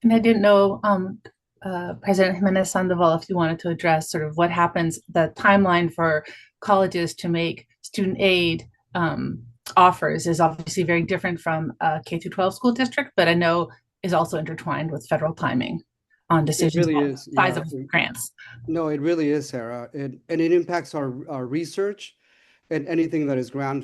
Speaker 2: And I didn't know, President Jimenez Sandoval, if you wanted to address sort of what happens, the timeline for colleges to make student aid offers is obviously very different from a K-12 school district, but I know is also intertwined with federal timing on decisions on size of grants.
Speaker 6: No, it really is, Sarah. And it impacts our research and anything that is grant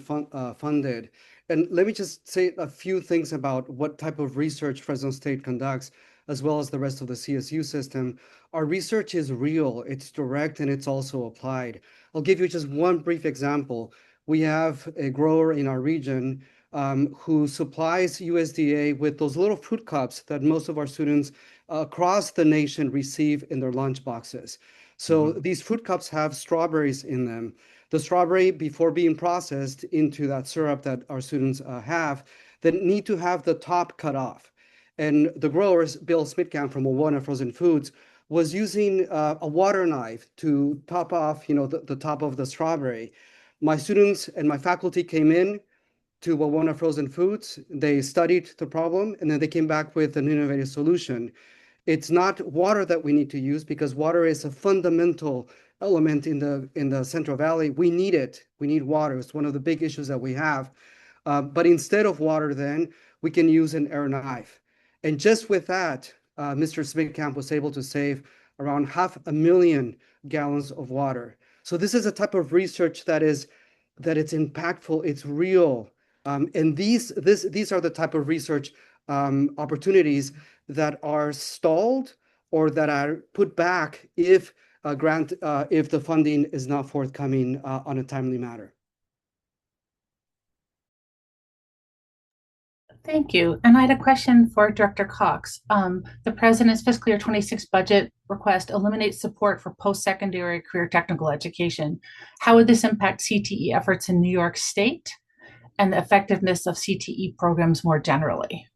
Speaker 6: funded. And let me just say a few things about what type of research Fresno State conducts, as well as the rest of the CSU system. Our research is real, it's direct, and it's also applied. I'll give you just one brief example. We have a grower in our region who supplies USDA with those little fruit cups that most of our students across the nation receive in their lunch boxes. So these fruit cups have strawberries in them. The strawberry, before being processed into that syrup that our students have, then need to have the top cut off. And the growers, Bill Smitkamp from Owona Frozen Foods, was using a water knife to top off, the top of the strawberry. My students and my faculty came in to Wawona Frozen Foods. They studied the problem, and then they came back with an innovative solution. It's not water that we need to use because water is a fundamental element in the Central Valley. We need it. We need water. It's one of the big issues that we have. But instead of water, then we can use an air knife. And just with that, Mr. Smitkamp was able to save around 500,000 gallons of water. So this is a type of research that it's impactful, it's real. And these are the type of research opportunities that are stalled or that are put back if if the funding is not forthcoming on a timely manner.
Speaker 2: Thank you. And I had a question for Director Cox. The President's fiscal year 26 budget request eliminates support for post-secondary career technical education. How would this impact CTE efforts in New York State and the effectiveness of CTE programs more generally?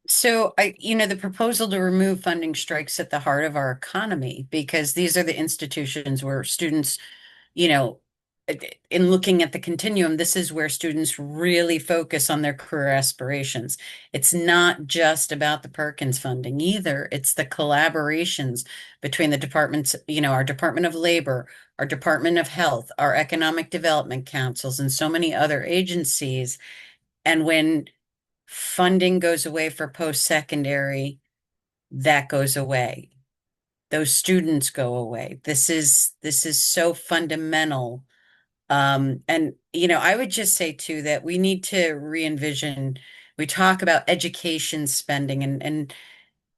Speaker 5: So the proposal to remove funding strikes at the heart of our economy because these are the institutions where students, in looking at the continuum, this is where students really focus on their career aspirations. It's not just about the Perkins funding either. It's the collaborations between the departments, our Department of Labor, our Department of Health, our Economic Development Councils, and so many other agencies. And when funding goes away for post-secondary, that goes away. Those students go away. This is so fundamental. And I would just say too that we need to re-envision. We talk about education spending and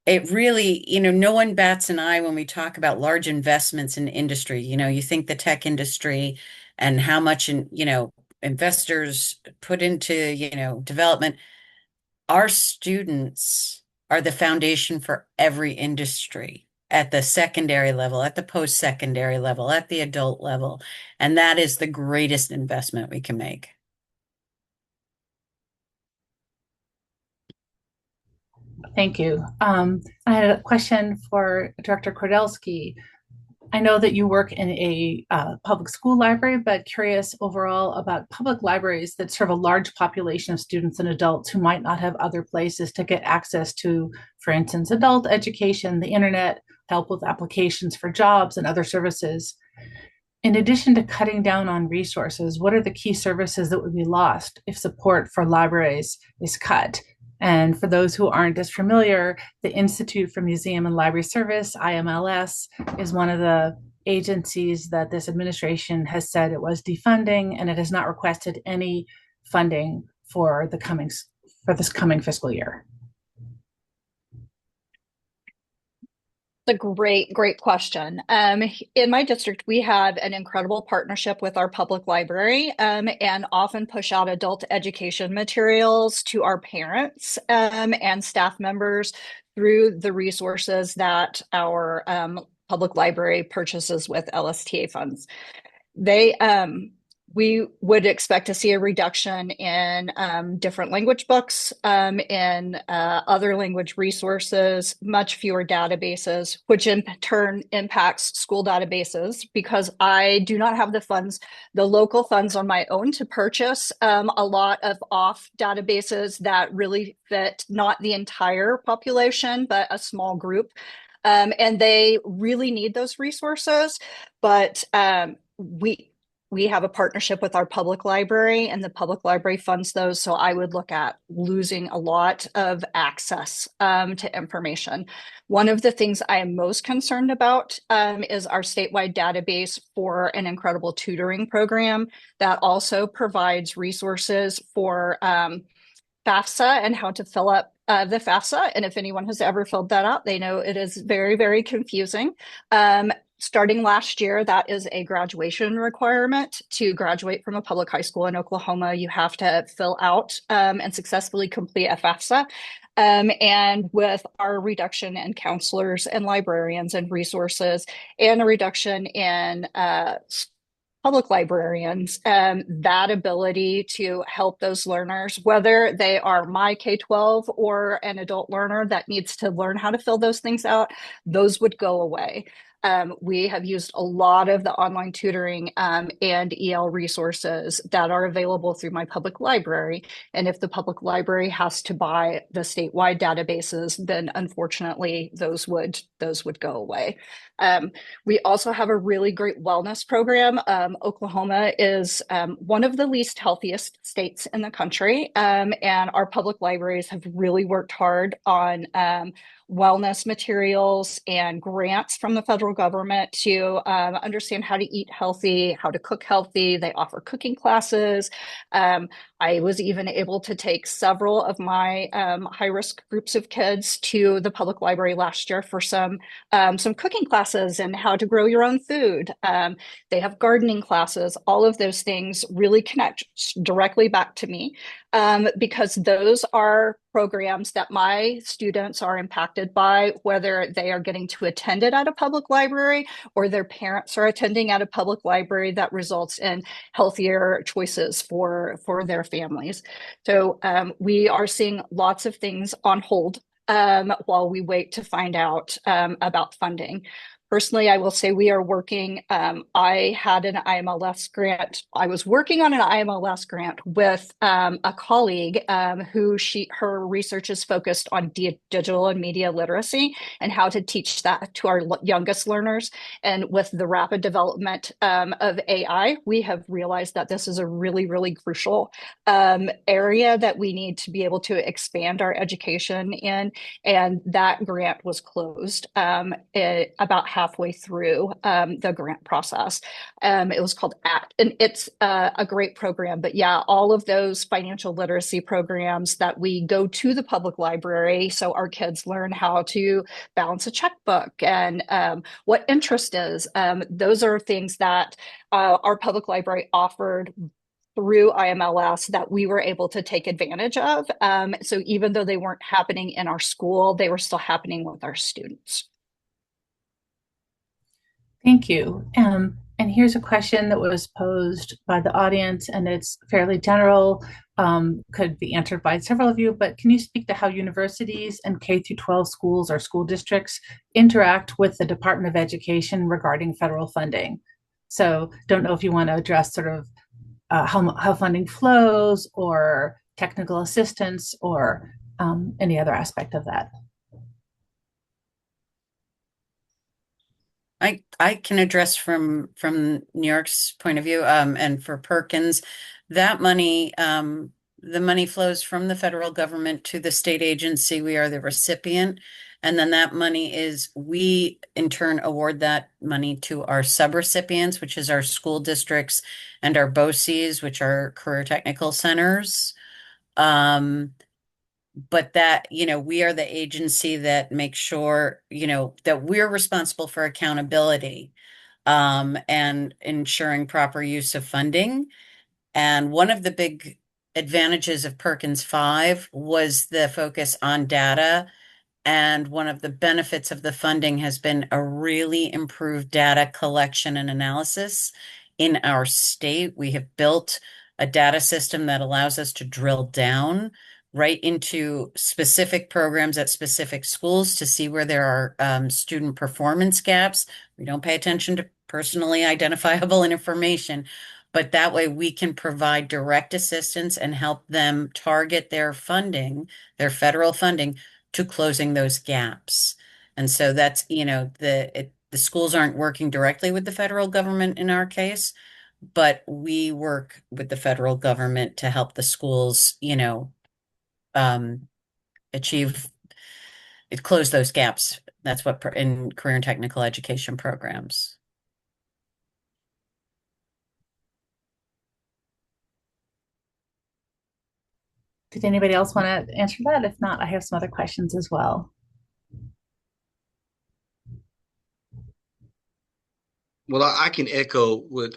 Speaker 5: it really, no one bats an eye when we talk about large investments in industry. You think the tech industry and how much investors put into, development. Our students are the foundation for every industry at the secondary level, at the post-secondary level, at the adult level. And that is the greatest investment we can make.
Speaker 2: Thank you. I had a question for Director Kordelsky. I know that you work in a public school library, but curious overall about public libraries that serve a large population of students and adults who might not have other places to get access to, for instance, adult education, the internet, help with applications for jobs and other services. In addition to cutting down on resources, what are the key services that would be lost if support for libraries is cut? And for those who aren't as familiar, the Institute for Museum and Library Service, IMLS, is one of the agencies that this administration has said it was defunding, and it has not requested any funding for this coming fiscal year.
Speaker 7: A great question. In my district, we have an incredible partnership with our public library and often push out adult education materials to our parents and staff members through the resources that our public library purchases with LSTA funds. We would expect to see a reduction in different language books, in other language resources, much fewer databases, which in turn impacts school databases because I do not have the local funds on my own to purchase a lot of off databases that really fit not the entire population, but a small group. And they really need those resources, but we have a partnership with our public library and the public library funds those. So I would look at losing a lot of access to information. One of the things I am most concerned about is our statewide database for an incredible tutoring program that also provides resources for FAFSA and how to fill up the FAFSA. And if anyone has ever filled that out, they know it is very, very confusing. Starting last year, that is a graduation requirement. To graduate from a public high school in Oklahoma, you have to fill out and successfully complete a FAFSA. And with our reduction in counselors and librarians and resources, and a reduction in public librarians, that ability to help those learners, whether they are my K-12 or an adult learner that needs to learn how to fill those things out, those would go away. We have used a lot of the online tutoring and EL resources that are available through my public library. And if the public library has to buy the statewide databases, then unfortunately those would go away. We also have a really great wellness program. Oklahoma is one of the least healthiest states in the country, and our public libraries have really worked hard on wellness materials and grants from the federal government to understand how to eat healthy, how to cook healthy. They offer cooking classes. I was even able to take several of my high-risk groups of kids to the public library last year for some cooking classes and how to grow your own food. They have gardening classes. All of those things really connect directly back to me because those are programs that my students are impacted by, whether they are getting to attend it at a public library or their parents are attending at a public library, that results in healthier choices for their families. So we are seeing lots of things on hold while we wait to find out about funding. Personally, I will say we are working. I had an IMLS grant. I was working on an IMLS grant with a colleague her research is focused on digital and media literacy and how to teach that to our youngest learners. And with the rapid development of AI, we have realized that this is a really, really crucial area that we need to be able to expand our education in. And that grant was closed about halfway through the grant process. It was called ACT, and it's a great program. But yeah, all of those financial literacy programs that we go to the public library so our kids learn how to balance a checkbook and what interest is. Those are things that our public library offered through IMLS that we were able to take advantage of. So even though they weren't happening in our school, they were still happening with our students.
Speaker 2: Thank you. And here's a question that was posed by the audience, and it's fairly general, could be answered by several of you, but can you speak to how universities and K-12 schools or school districts interact with the Department of Education regarding federal funding? So don't know if you want to address sort of how funding flows or technical assistance or any other aspect of that.
Speaker 5: I can address from New York's point of view, and for Perkins, that money, the money flows from the federal government to the state agency. We are the recipient, and then that money we in turn award that money to our subrecipients, which is our school districts and our BOCES, which are career technical centers. But that, we are the agency that makes sure, that we're responsible for accountability and ensuring proper use of funding. And one of the big advantages of Perkins 5 was the focus on data. And one of the benefits of the funding has been a really improved data collection and analysis in our state. We have built a data system that allows us to drill down right into specific programs at specific schools to see where there are student performance gaps. We don't pay attention to personally identifiable information, but that way we can provide direct assistance and help them target their funding, their federal funding, to closing those gaps. And so that's, the schools aren't working directly with the federal government in our case, but we work with the federal government to help the schools, close those gaps. That's what in career and technical education programs.
Speaker 2: Did anybody else want to answer that? If not, I have some other questions as well.
Speaker 4: Well, I can echo what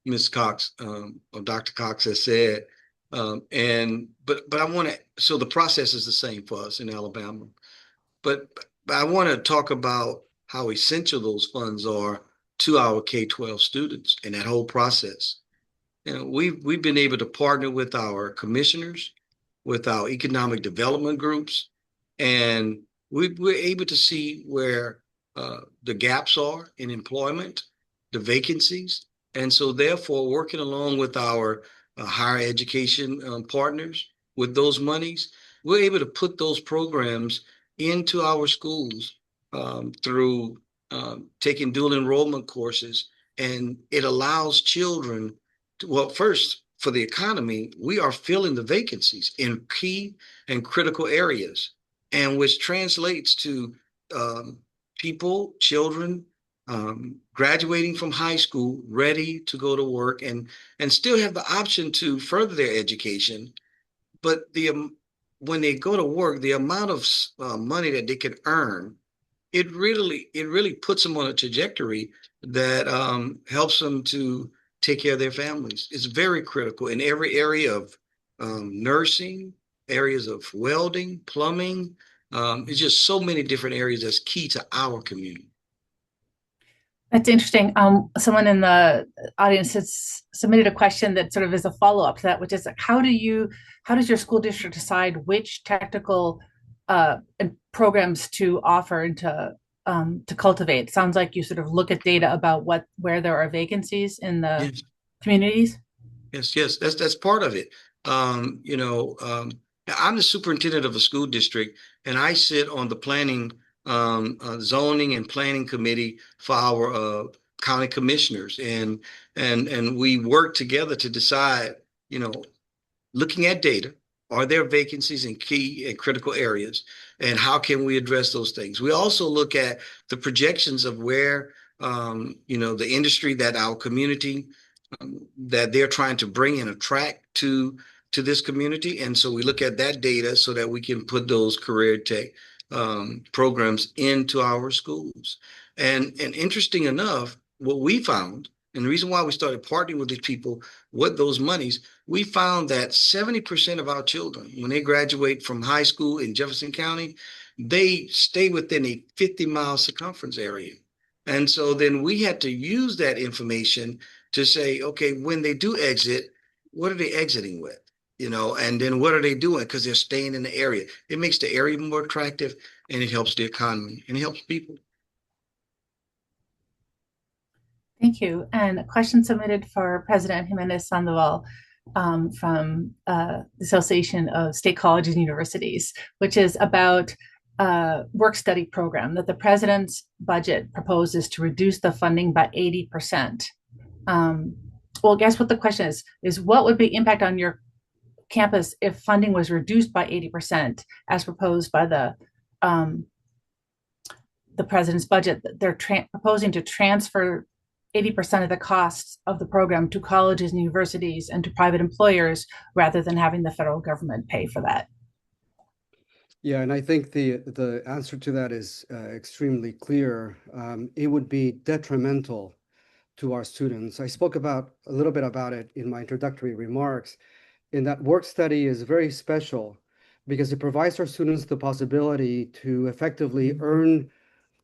Speaker 4: Ms. Cox or Dr. Cox has said. But I want to, so the process is the same for us in Alabama. But, but I want to talk about how essential those funds are to our K-12 students and that whole process. You know, we've been able to partner with our commissioners, with our economic development groups, and we're able to see where the gaps are in employment, the vacancies, and so therefore working along with our higher education partners with those monies, we're able to put those programs into our schools through taking dual enrollment courses, and it allows children well, first, for the economy, we are filling the vacancies in key and critical areas, and which translates to um, people, children, graduating from high school, ready to go to work, and still have the option to further their education. But when they go to work, the amount of money that they can earn, it really puts them on a trajectory that helps them to take care of their families. It's very critical in every area of nursing, areas of welding, plumbing. It's just so many different areas that's key to our community.
Speaker 2: That's interesting. Someone in the audience has submitted a question that sort of is a follow-up to that, which is like, how does your school district decide which technical programs to offer and to cultivate? It sounds like you sort of look at data about where there are vacancies in the
Speaker 4: Yes.
Speaker 2: communities.
Speaker 4: Yes, that's part of it. You know, I'm the superintendent of a school district, and I sit on the planning, zoning and planning committee for our county commissioners, and we work together to decide, you know, looking at data, are there vacancies in key and critical areas, and how can we address those things? We also look at the projections of where, the industry that our community that they're trying to bring and attract to this community. And so we look at that data so that we can put those career tech programs into our schools. And interesting enough, what we found, and the reason why we started partnering with these people with those monies, we found that 70% of our children, when they graduate from high school in Jefferson County, they stay within a 50-mile circumference area. And so then we had to use that information to say, okay, when they do exit, what are they exiting with? You know, and then what are they doing? Because they're staying in the area. It makes the area more attractive, and it helps the economy and it helps people.
Speaker 2: Thank you. And a question submitted for President Jimenez Sandoval from the Association of State Colleges and Universities, which is about work study program that the president's budget proposes to reduce the funding by 80%. Well, guess what the question is what would be impact on your campus if funding was reduced by 80% as proposed by the president's budget? They're proposing to transfer 80% of the costs of the program to colleges and universities and to private employers rather than having the federal government pay for that.
Speaker 6: Yeah, and I think the answer to that is extremely clear. It would be detrimental to our students. I spoke a little bit about it in my introductory remarks, in that work study is very special because it provides our students the possibility to effectively earn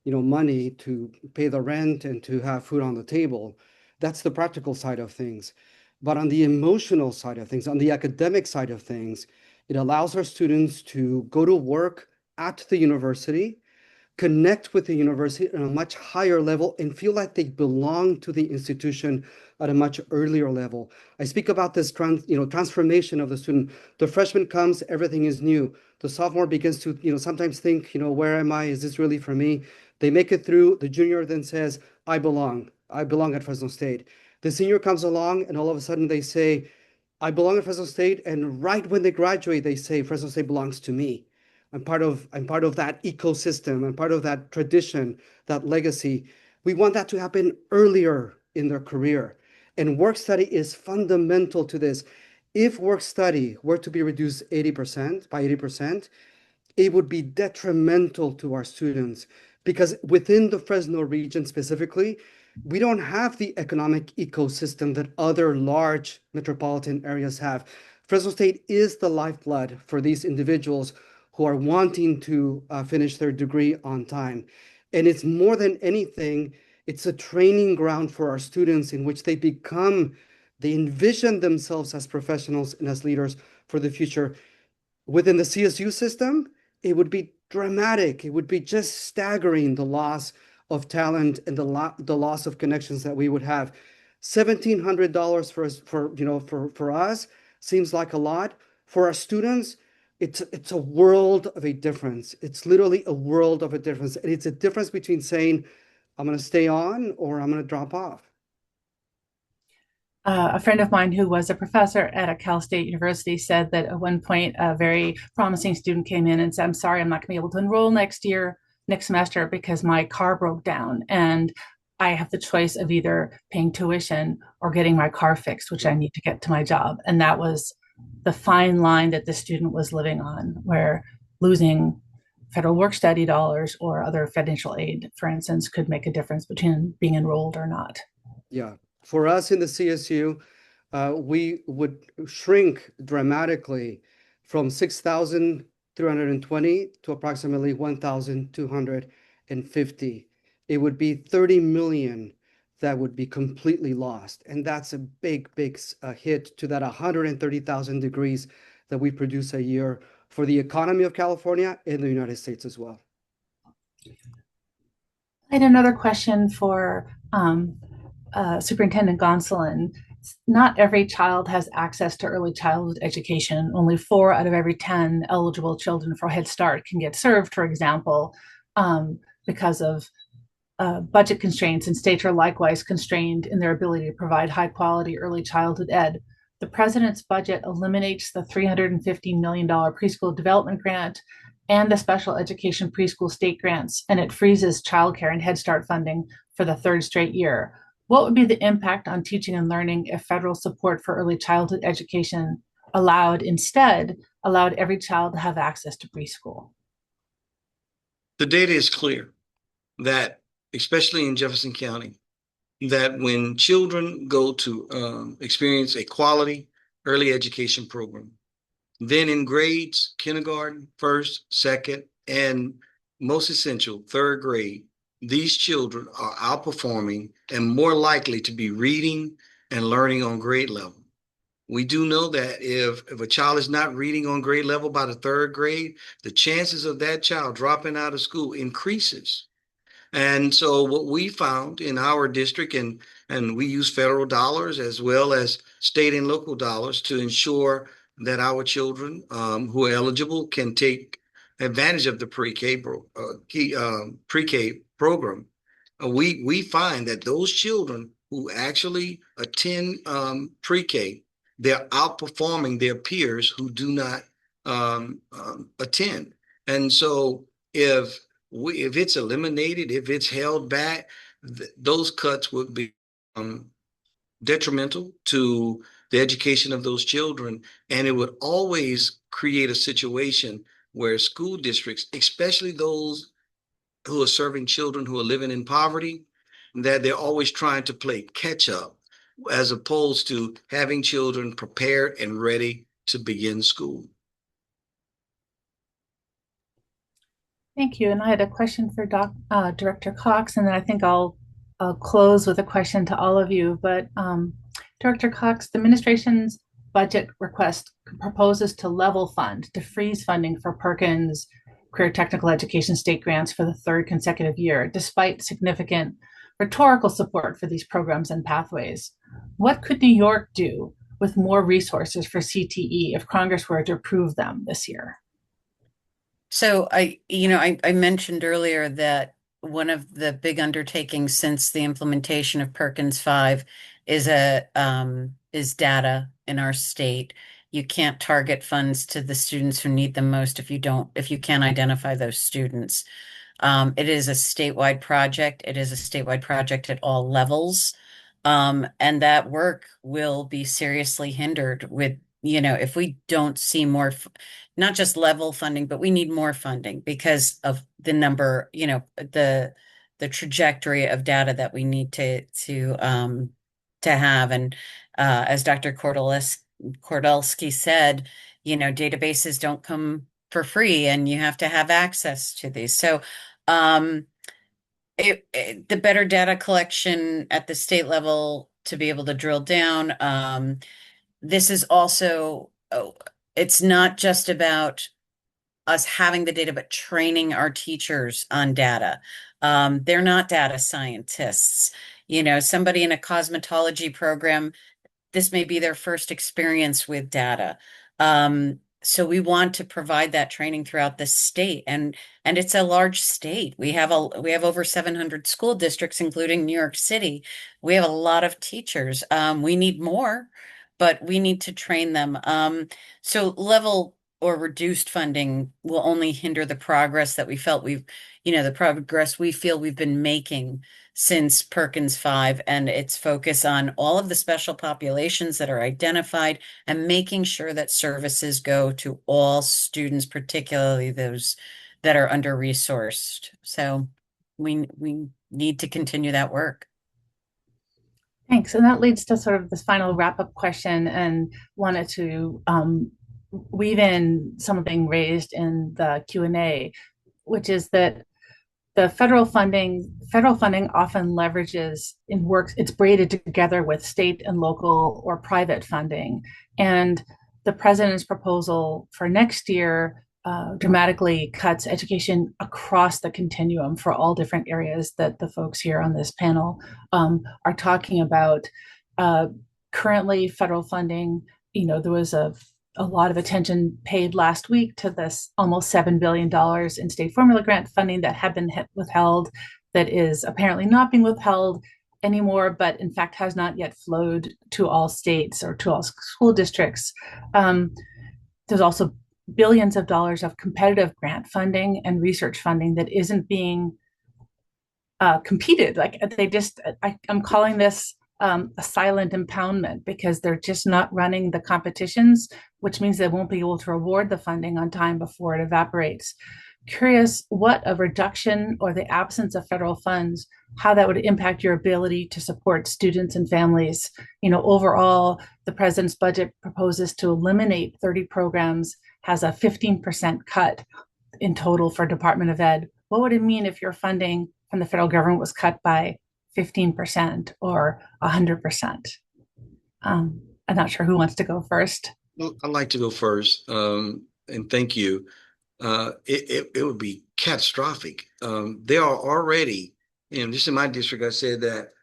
Speaker 6: money to pay the rent and to have food on the table. That's the practical side of things. But on the emotional side of things, on the academic side of things, it allows our students to go to work at the university, connect with the university on a much higher level, and feel like they belong to the institution at a much earlier level. I speak about this transformation of the student. The freshman comes, everything is new. The sophomore begins to sometimes think, where am I? Is this really for me? They make it through. The junior then says, I belong at Fresno State. The senior comes along, and all of a sudden they say, I belong at Fresno State. And right when they graduate, they say, Fresno State belongs to me. I'm part of that ecosystem. I'm part of that tradition, that legacy. We want that to happen earlier in their career. And work study is fundamental to this. If work study were to be reduced 80%, it would be detrimental to our students because within the Fresno region specifically, We don't have the economic ecosystem that other large metropolitan areas have. Fresno State is the lifeblood for these individuals who are wanting to finish their degree on time. And it's more than anything, it's a training ground for our students in which they envision themselves as professionals and as leaders for the future. Within the CSU system, it would be dramatic. It would be just staggering, the loss of talent and the loss of connections that we would have. $1,700 for us seems like a lot. For our students, it's a world of a difference. It's literally a world of a difference. And it's a difference between saying, I'm going to stay on or I'm going to drop off.
Speaker 2: A friend of mine who was a professor at a Cal State University said that at one point a very promising student came in and said, I'm sorry, I'm not going to be able to enroll next semester, because my car broke down and I have the choice of either paying tuition or getting my car fixed, which I need to get to my job. And that was the fine line that the student was living on, where losing federal work study dollars or other financial aid, for instance, could make a difference between being enrolled or not.
Speaker 6: Yeah. For us in the CSU, we would shrink dramatically from 6,320 to approximately 1,250. It would be 30 million that would be completely lost. And that's a big, big hit to that 130,000 degrees that we produce a year for the economy of California and the United States as well.
Speaker 2: I had another question for Superintendent Gonsolin. Not every child has access to early childhood education. Only 4 out of every 10 eligible children for Head Start can get served, for example, because of budget constraints, and states are likewise constrained in their ability to provide high quality early childhood ed. The president's budget eliminates the $350 million preschool development grant and the special education preschool state grants, and it freezes childcare and Head Start funding for the 3rd straight year. What would be the impact on teaching and learning if federal support for early childhood education allowed every child to have access to preschool?
Speaker 4: The data is clear that, especially in Jefferson County, that when children go to experience a quality early education program, then in grades, kindergarten, first, second, and most essential, 3rd grade, these children are outperforming and more likely to be reading and learning on grade level. We do know that if a child is not reading on grade level by the 3rd grade, the chances of that child dropping out of school increases. And so what we found in our district, and we use federal dollars as well as state and local dollars to ensure that our children who are eligible can take advantage of the pre-K program. We find that those children who actually attend pre-K, they're outperforming their peers who do not attend. And so if it's eliminated, if it's held back, those cuts would be detrimental to the education of those children. And it would always create a situation where school districts, especially those who are serving children who are living in poverty, that they're always trying to play catch up, as opposed to having children prepared and ready to begin school.
Speaker 2: Thank you. And I had a question for Director Cox, and then I think I'll close with a question to all of you. But Director Cox, the administration's budget request proposes to level fund, to freeze funding for Perkins Career Technical Education state grants for the 3rd consecutive year, despite significant rhetorical support for these programs and pathways. What could New York do with more resources for CTE if Congress were to approve them this year?
Speaker 5: So I mentioned earlier that one of the big undertakings since the implementation of Perkins 5 is data in our state. You can't target funds to the students who need them most if you can't identify those students. It is a statewide project. It is a statewide project at all levels. And that work will be seriously hindered with, if we don't see more, not just level funding, but we need more funding because of the number, the the trajectory of data that we need to have. And as Dr. Kordelsky said, databases don't come for free, and you have to have access to these. So the better data collection at the state level to be able to drill down. This is also, it's not just about us having the data, but training our teachers on data. They're not data scientists. Somebody in a cosmetology program, this may be their first experience with data. So we want to provide that training throughout the state, and it's a large state. We have over 700 school districts, including New York City. We have a lot of teachers. We need more, but we need to train them. So level or reduced funding will only hinder the progress that the progress we feel we've been making since Perkins 5, and its focus on all of the special populations that are identified and making sure that services go to all students, particularly those that are under-resourced. So we need to continue that work.
Speaker 2: Thanks. And that leads to sort of this final wrap-up question, and wanted to weave in something raised in the Q&A, which is that the federal funding often leverages and works, it's braided together with state and local or private funding. And the president's proposal for next year dramatically cuts education across the continuum for all different areas that the folks here on this panel are talking about. Currently, federal funding, there was a lot of attention paid last week to this almost $7 billion in state formula grant funding that had been withheld, that is apparently not being withheld anymore, but in fact has not yet flowed to all states or to all school districts. There's also billions of dollars of competitive grant funding and research funding that isn't being competed. I'm calling this a silent impoundment, because they're just not running the competitions, which means they won't be able to reward the funding on time before it evaporates. Curious what a reduction or the absence of federal funds, how that would impact your ability to support students and families. Overall, the president's budget proposes to eliminate 30 programs, has a 15% cut in total for Department of Ed. What would it mean if your funding from the federal government was cut by 15% or 100%? I'm not sure who wants to go first.
Speaker 4: Well, I'd like to go first, and thank you. It would be catastrophic. There are already, just in my district, I said that,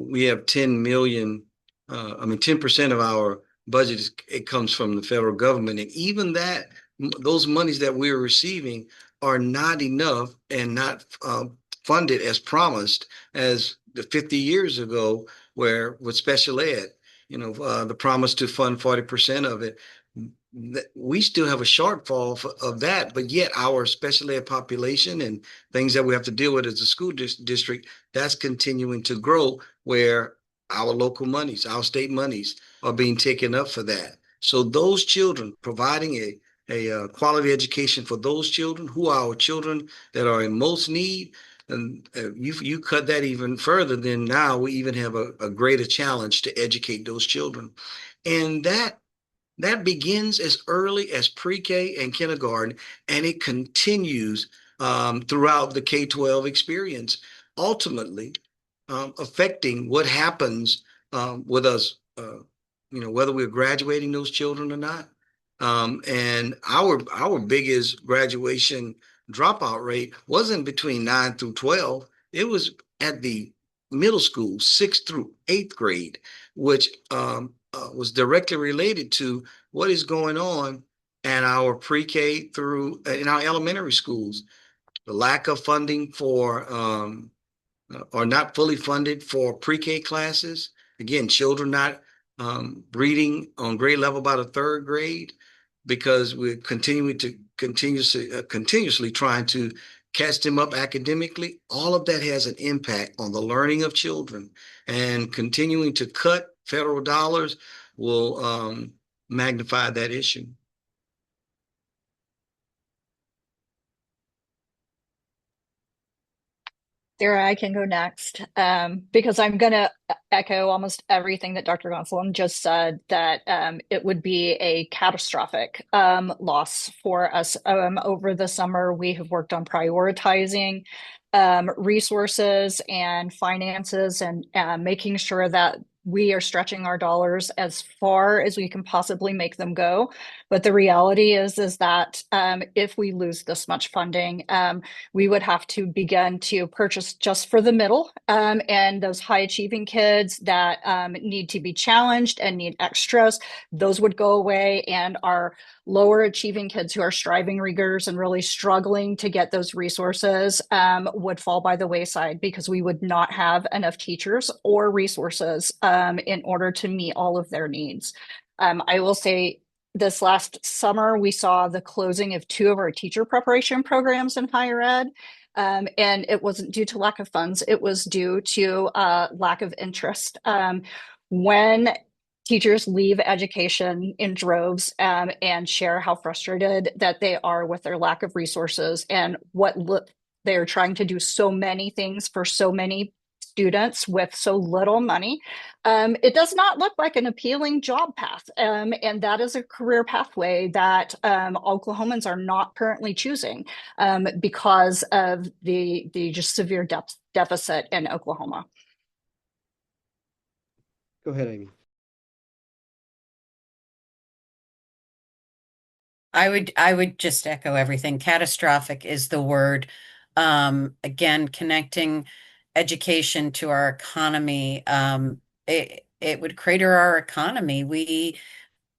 Speaker 4: we have 10 million, 10% of our budget, it comes from the federal government. And even that, those monies that we're receiving are not enough and not funded as promised as the 50 years ago, where with special ed, the promise to fund 40% of it. We still have a shortfall of that, but yet our special ed population and things that we have to deal with as a school district, that's continuing to grow, where our local monies, our state monies are being taken up for that. So those children, providing a quality education for those children who are our children that are in most need, and you cut that even further, then now we even have a greater challenge to educate those children. And that begins as early as pre-K and kindergarten, and it continues throughout the K-12 experience, ultimately affecting what happens with us, whether we're graduating those children or not. And our biggest graduation dropout rate wasn't between 9 through 12. It was at the middle school, 6th through 8th grade, which was directly related to what is going on in our pre-K through in our elementary schools. The lack of funding for or not fully funded for pre-K classes. Again, children not reading on grade level by the 3rd grade, because we're continuously trying to catch them up academically. All of that has an impact on the learning of children, and continuing to cut federal dollars will magnify that issue.
Speaker 7: Sarah, I can go next because I'm going to echo almost everything that Dr. Gonsalon just said, that it would be a catastrophic loss for us. Over the summer, we have worked on prioritizing resources and finances and making sure that we are stretching our dollars as far as we can possibly make them go. But the reality is that if we lose this much funding, we would have to begin to purchase just for the middle and those high achieving kids that need to be challenged and need extras. Those would go away, and our lower achieving kids who are striving rigors and really struggling to get those resources would fall by the wayside because we would not have enough teachers or resources in order to meet all of their needs. I will say this last summer, we saw the closing of 2 of our teacher preparation programs in higher ed. And it wasn't due to lack of funds, it was due to lack of interest. When teachers leave education in droves and share how frustrated that they are with their lack of resources and what they're trying to do so many things for so many students with so little money, it does not look like an appealing job path. And that is a career pathway that Oklahomans are not currently choosing because of the just severe deficit in Oklahoma.
Speaker 6: Go ahead, Amy.
Speaker 5: I would just echo everything. Catastrophic is the word. Again, connecting education to our economy. It would crater our economy.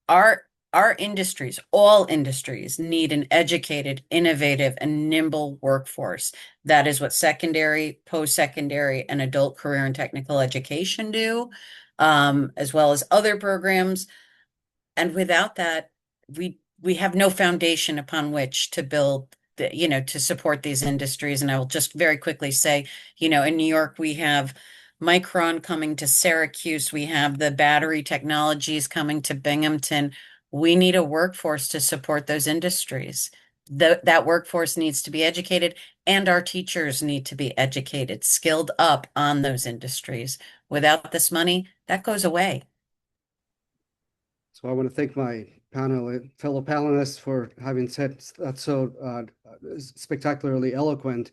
Speaker 5: Our industries, all industries, need an educated, innovative, and nimble workforce. That is what secondary, post-secondary, and adult career and technical education do, as well as other programs. And without that, we have no foundation upon which to build to support these industries. And I will just very quickly say, in New York, we have Micron coming to Syracuse. We have the battery technologies coming to Binghamton. We need a workforce to support those industries. That workforce needs to be educated, and our teachers need to be educated, skilled up on those industries. Without this money, that goes away.
Speaker 6: So I want to thank my fellow panelists for having said that so spectacularly eloquent.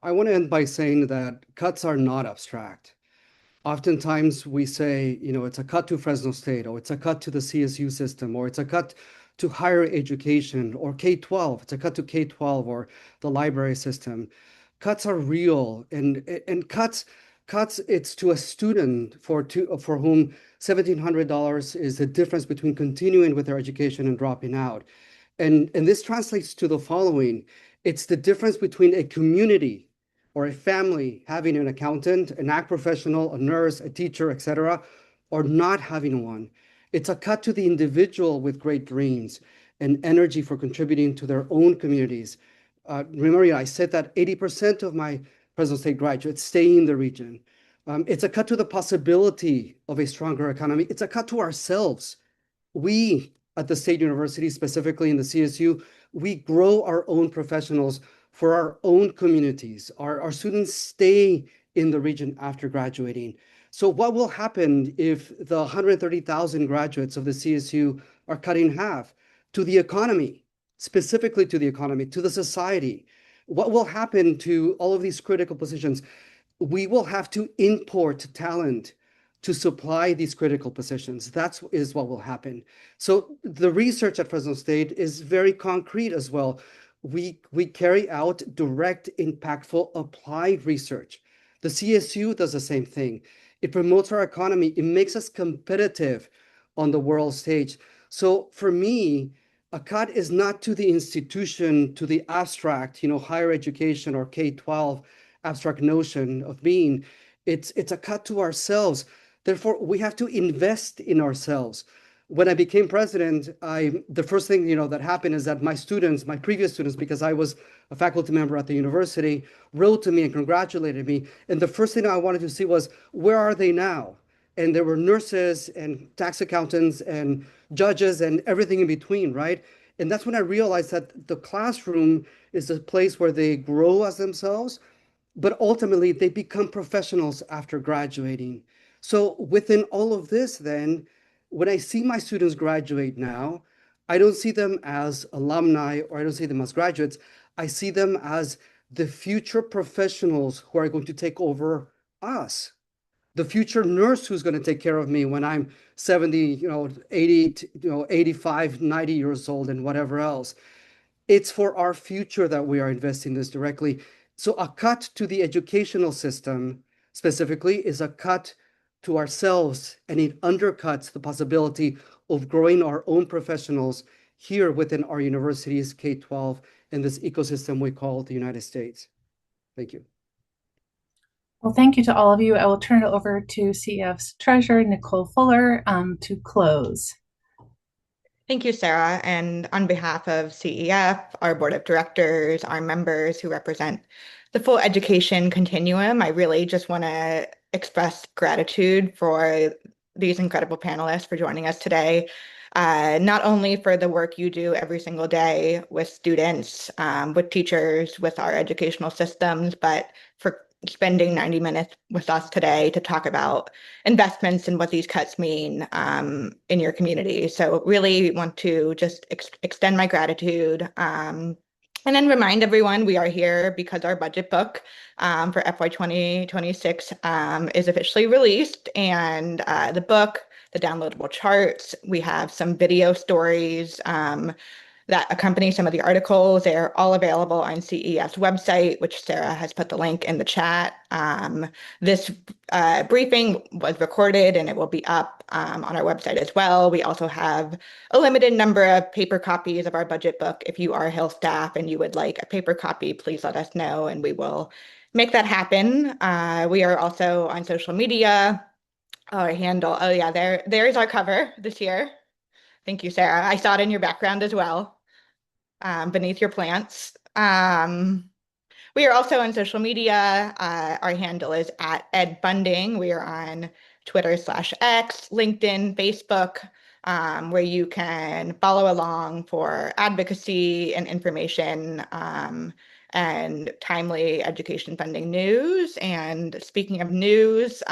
Speaker 6: I want to end by saying that cuts are not abstract. Oftentimes we say, it's a cut to Fresno State, or it's a cut to the CSU system, or it's a cut to higher education, or K-12. It's a cut to K-12 or the library system. Cuts are real, and cuts it's to a student for whom $1,700 is the difference between continuing with their education and dropping out. And this translates to the following. It's the difference between a community or a family having an accountant, an ag professional, a nurse, a teacher, etc., or not having one. It's a cut to the individual with great dreams and energy for contributing to their own communities. Remember, I said that 80% of my Fresno State graduates stay in the region. It's a cut to the possibility of a stronger economy. It's a cut to ourselves. We at the State University, specifically in the CSU, we grow our own professionals for our own communities. Our students stay in the region after graduating. So what will happen if the 130,000 graduates of the CSU are cut in half? To the economy, specifically to the economy, to the society. What will happen to all of these critical positions? We will have to import talent to supply these critical positions. That is what will happen. So the research at Fresno State is very concrete as well. We carry out direct, impactful, applied research. The CSU does the same thing. It promotes our economy. It makes us competitive on the world stage. So for me, a cut is not to the institution, to the abstract, higher education or K-12 abstract notion of being. It's a cut to ourselves. Therefore, we have to invest in ourselves. When I became president, the first thing that happened is that my previous students, because I was a faculty member at the university, wrote to me and congratulated me. And the first thing I wanted to see was, where are they now? And there were nurses and tax accountants and judges and everything in between, right? And that's when I realized that the classroom is a place where they grow as themselves, but ultimately they become professionals after graduating. So within all of this, then, when I see my students graduate now, I don't see them as alumni or I don't see them as graduates. I see them as the future professionals who are going to take over us. The future nurse who's going to take care of me when I'm 70, 80, 85, 90 years old and whatever else. It's for our future that we are investing this directly. So a cut to the educational system specifically is a cut to ourselves, and it undercuts the possibility of growing our own professionals here within our universities, K-12, in this ecosystem we call the United States. Thank you.
Speaker 2: Well, thank you to all of you. I will turn it over to CEF's treasurer, Nicole Fuller, to close.
Speaker 8: Thank you, Sarah. And on behalf of CEF, our board of directors, our members who represent the full education continuum, I really just want to express gratitude for these incredible panelists for joining us today. Not only for the work you do every single day with students, with teachers, with our educational systems, but for spending 90 minutes with us today to talk about investments and what these cuts mean in your community. So really want to just extend my gratitude. And then remind everyone we are here because our budget book for FY 2026 is officially released. And the book, the downloadable charts, we have some video stories that accompany some of the articles. They're all available on CEF's website, which Sarah has put the link in the chat. This briefing was recorded and it will be up on our website as well. We also have a limited number of paper copies of our budget book. If you are Hill staff and you would like a paper copy, please let us know and we will make that happen. We are also on social media. Our handle, oh yeah, there's our cover this year. Thank you, Sarah. I saw it in your background as well. Beneath your plants. We are also on social media. Our handle is @edfunding. We are on Twitter/X, LinkedIn, Facebook, where you can follow along for advocacy and information and timely education funding news. And speaking of news,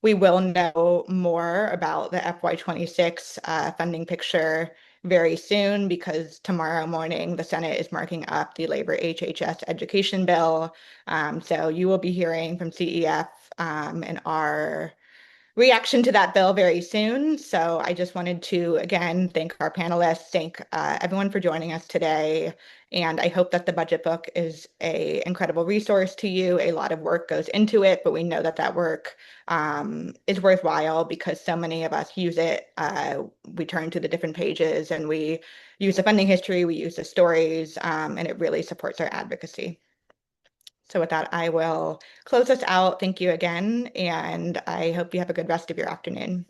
Speaker 8: we will know more about the FY 26 funding picture very soon because tomorrow morning the Senate is marking up the labor HHS education bill. So you will be hearing from CEF and our reaction to that bill very soon. So I just wanted to, again, thank our panelists, thank everyone for joining us today. And I hope that the budget book is an incredible resource to you. A lot of work goes into it, but we know that that work is worthwhile because so many of us use it. We turn to the different pages and we use the funding history, we use the stories, and it really supports our advocacy. So with that, I will close us out. Thank you again, and I hope you have a good rest of your afternoon.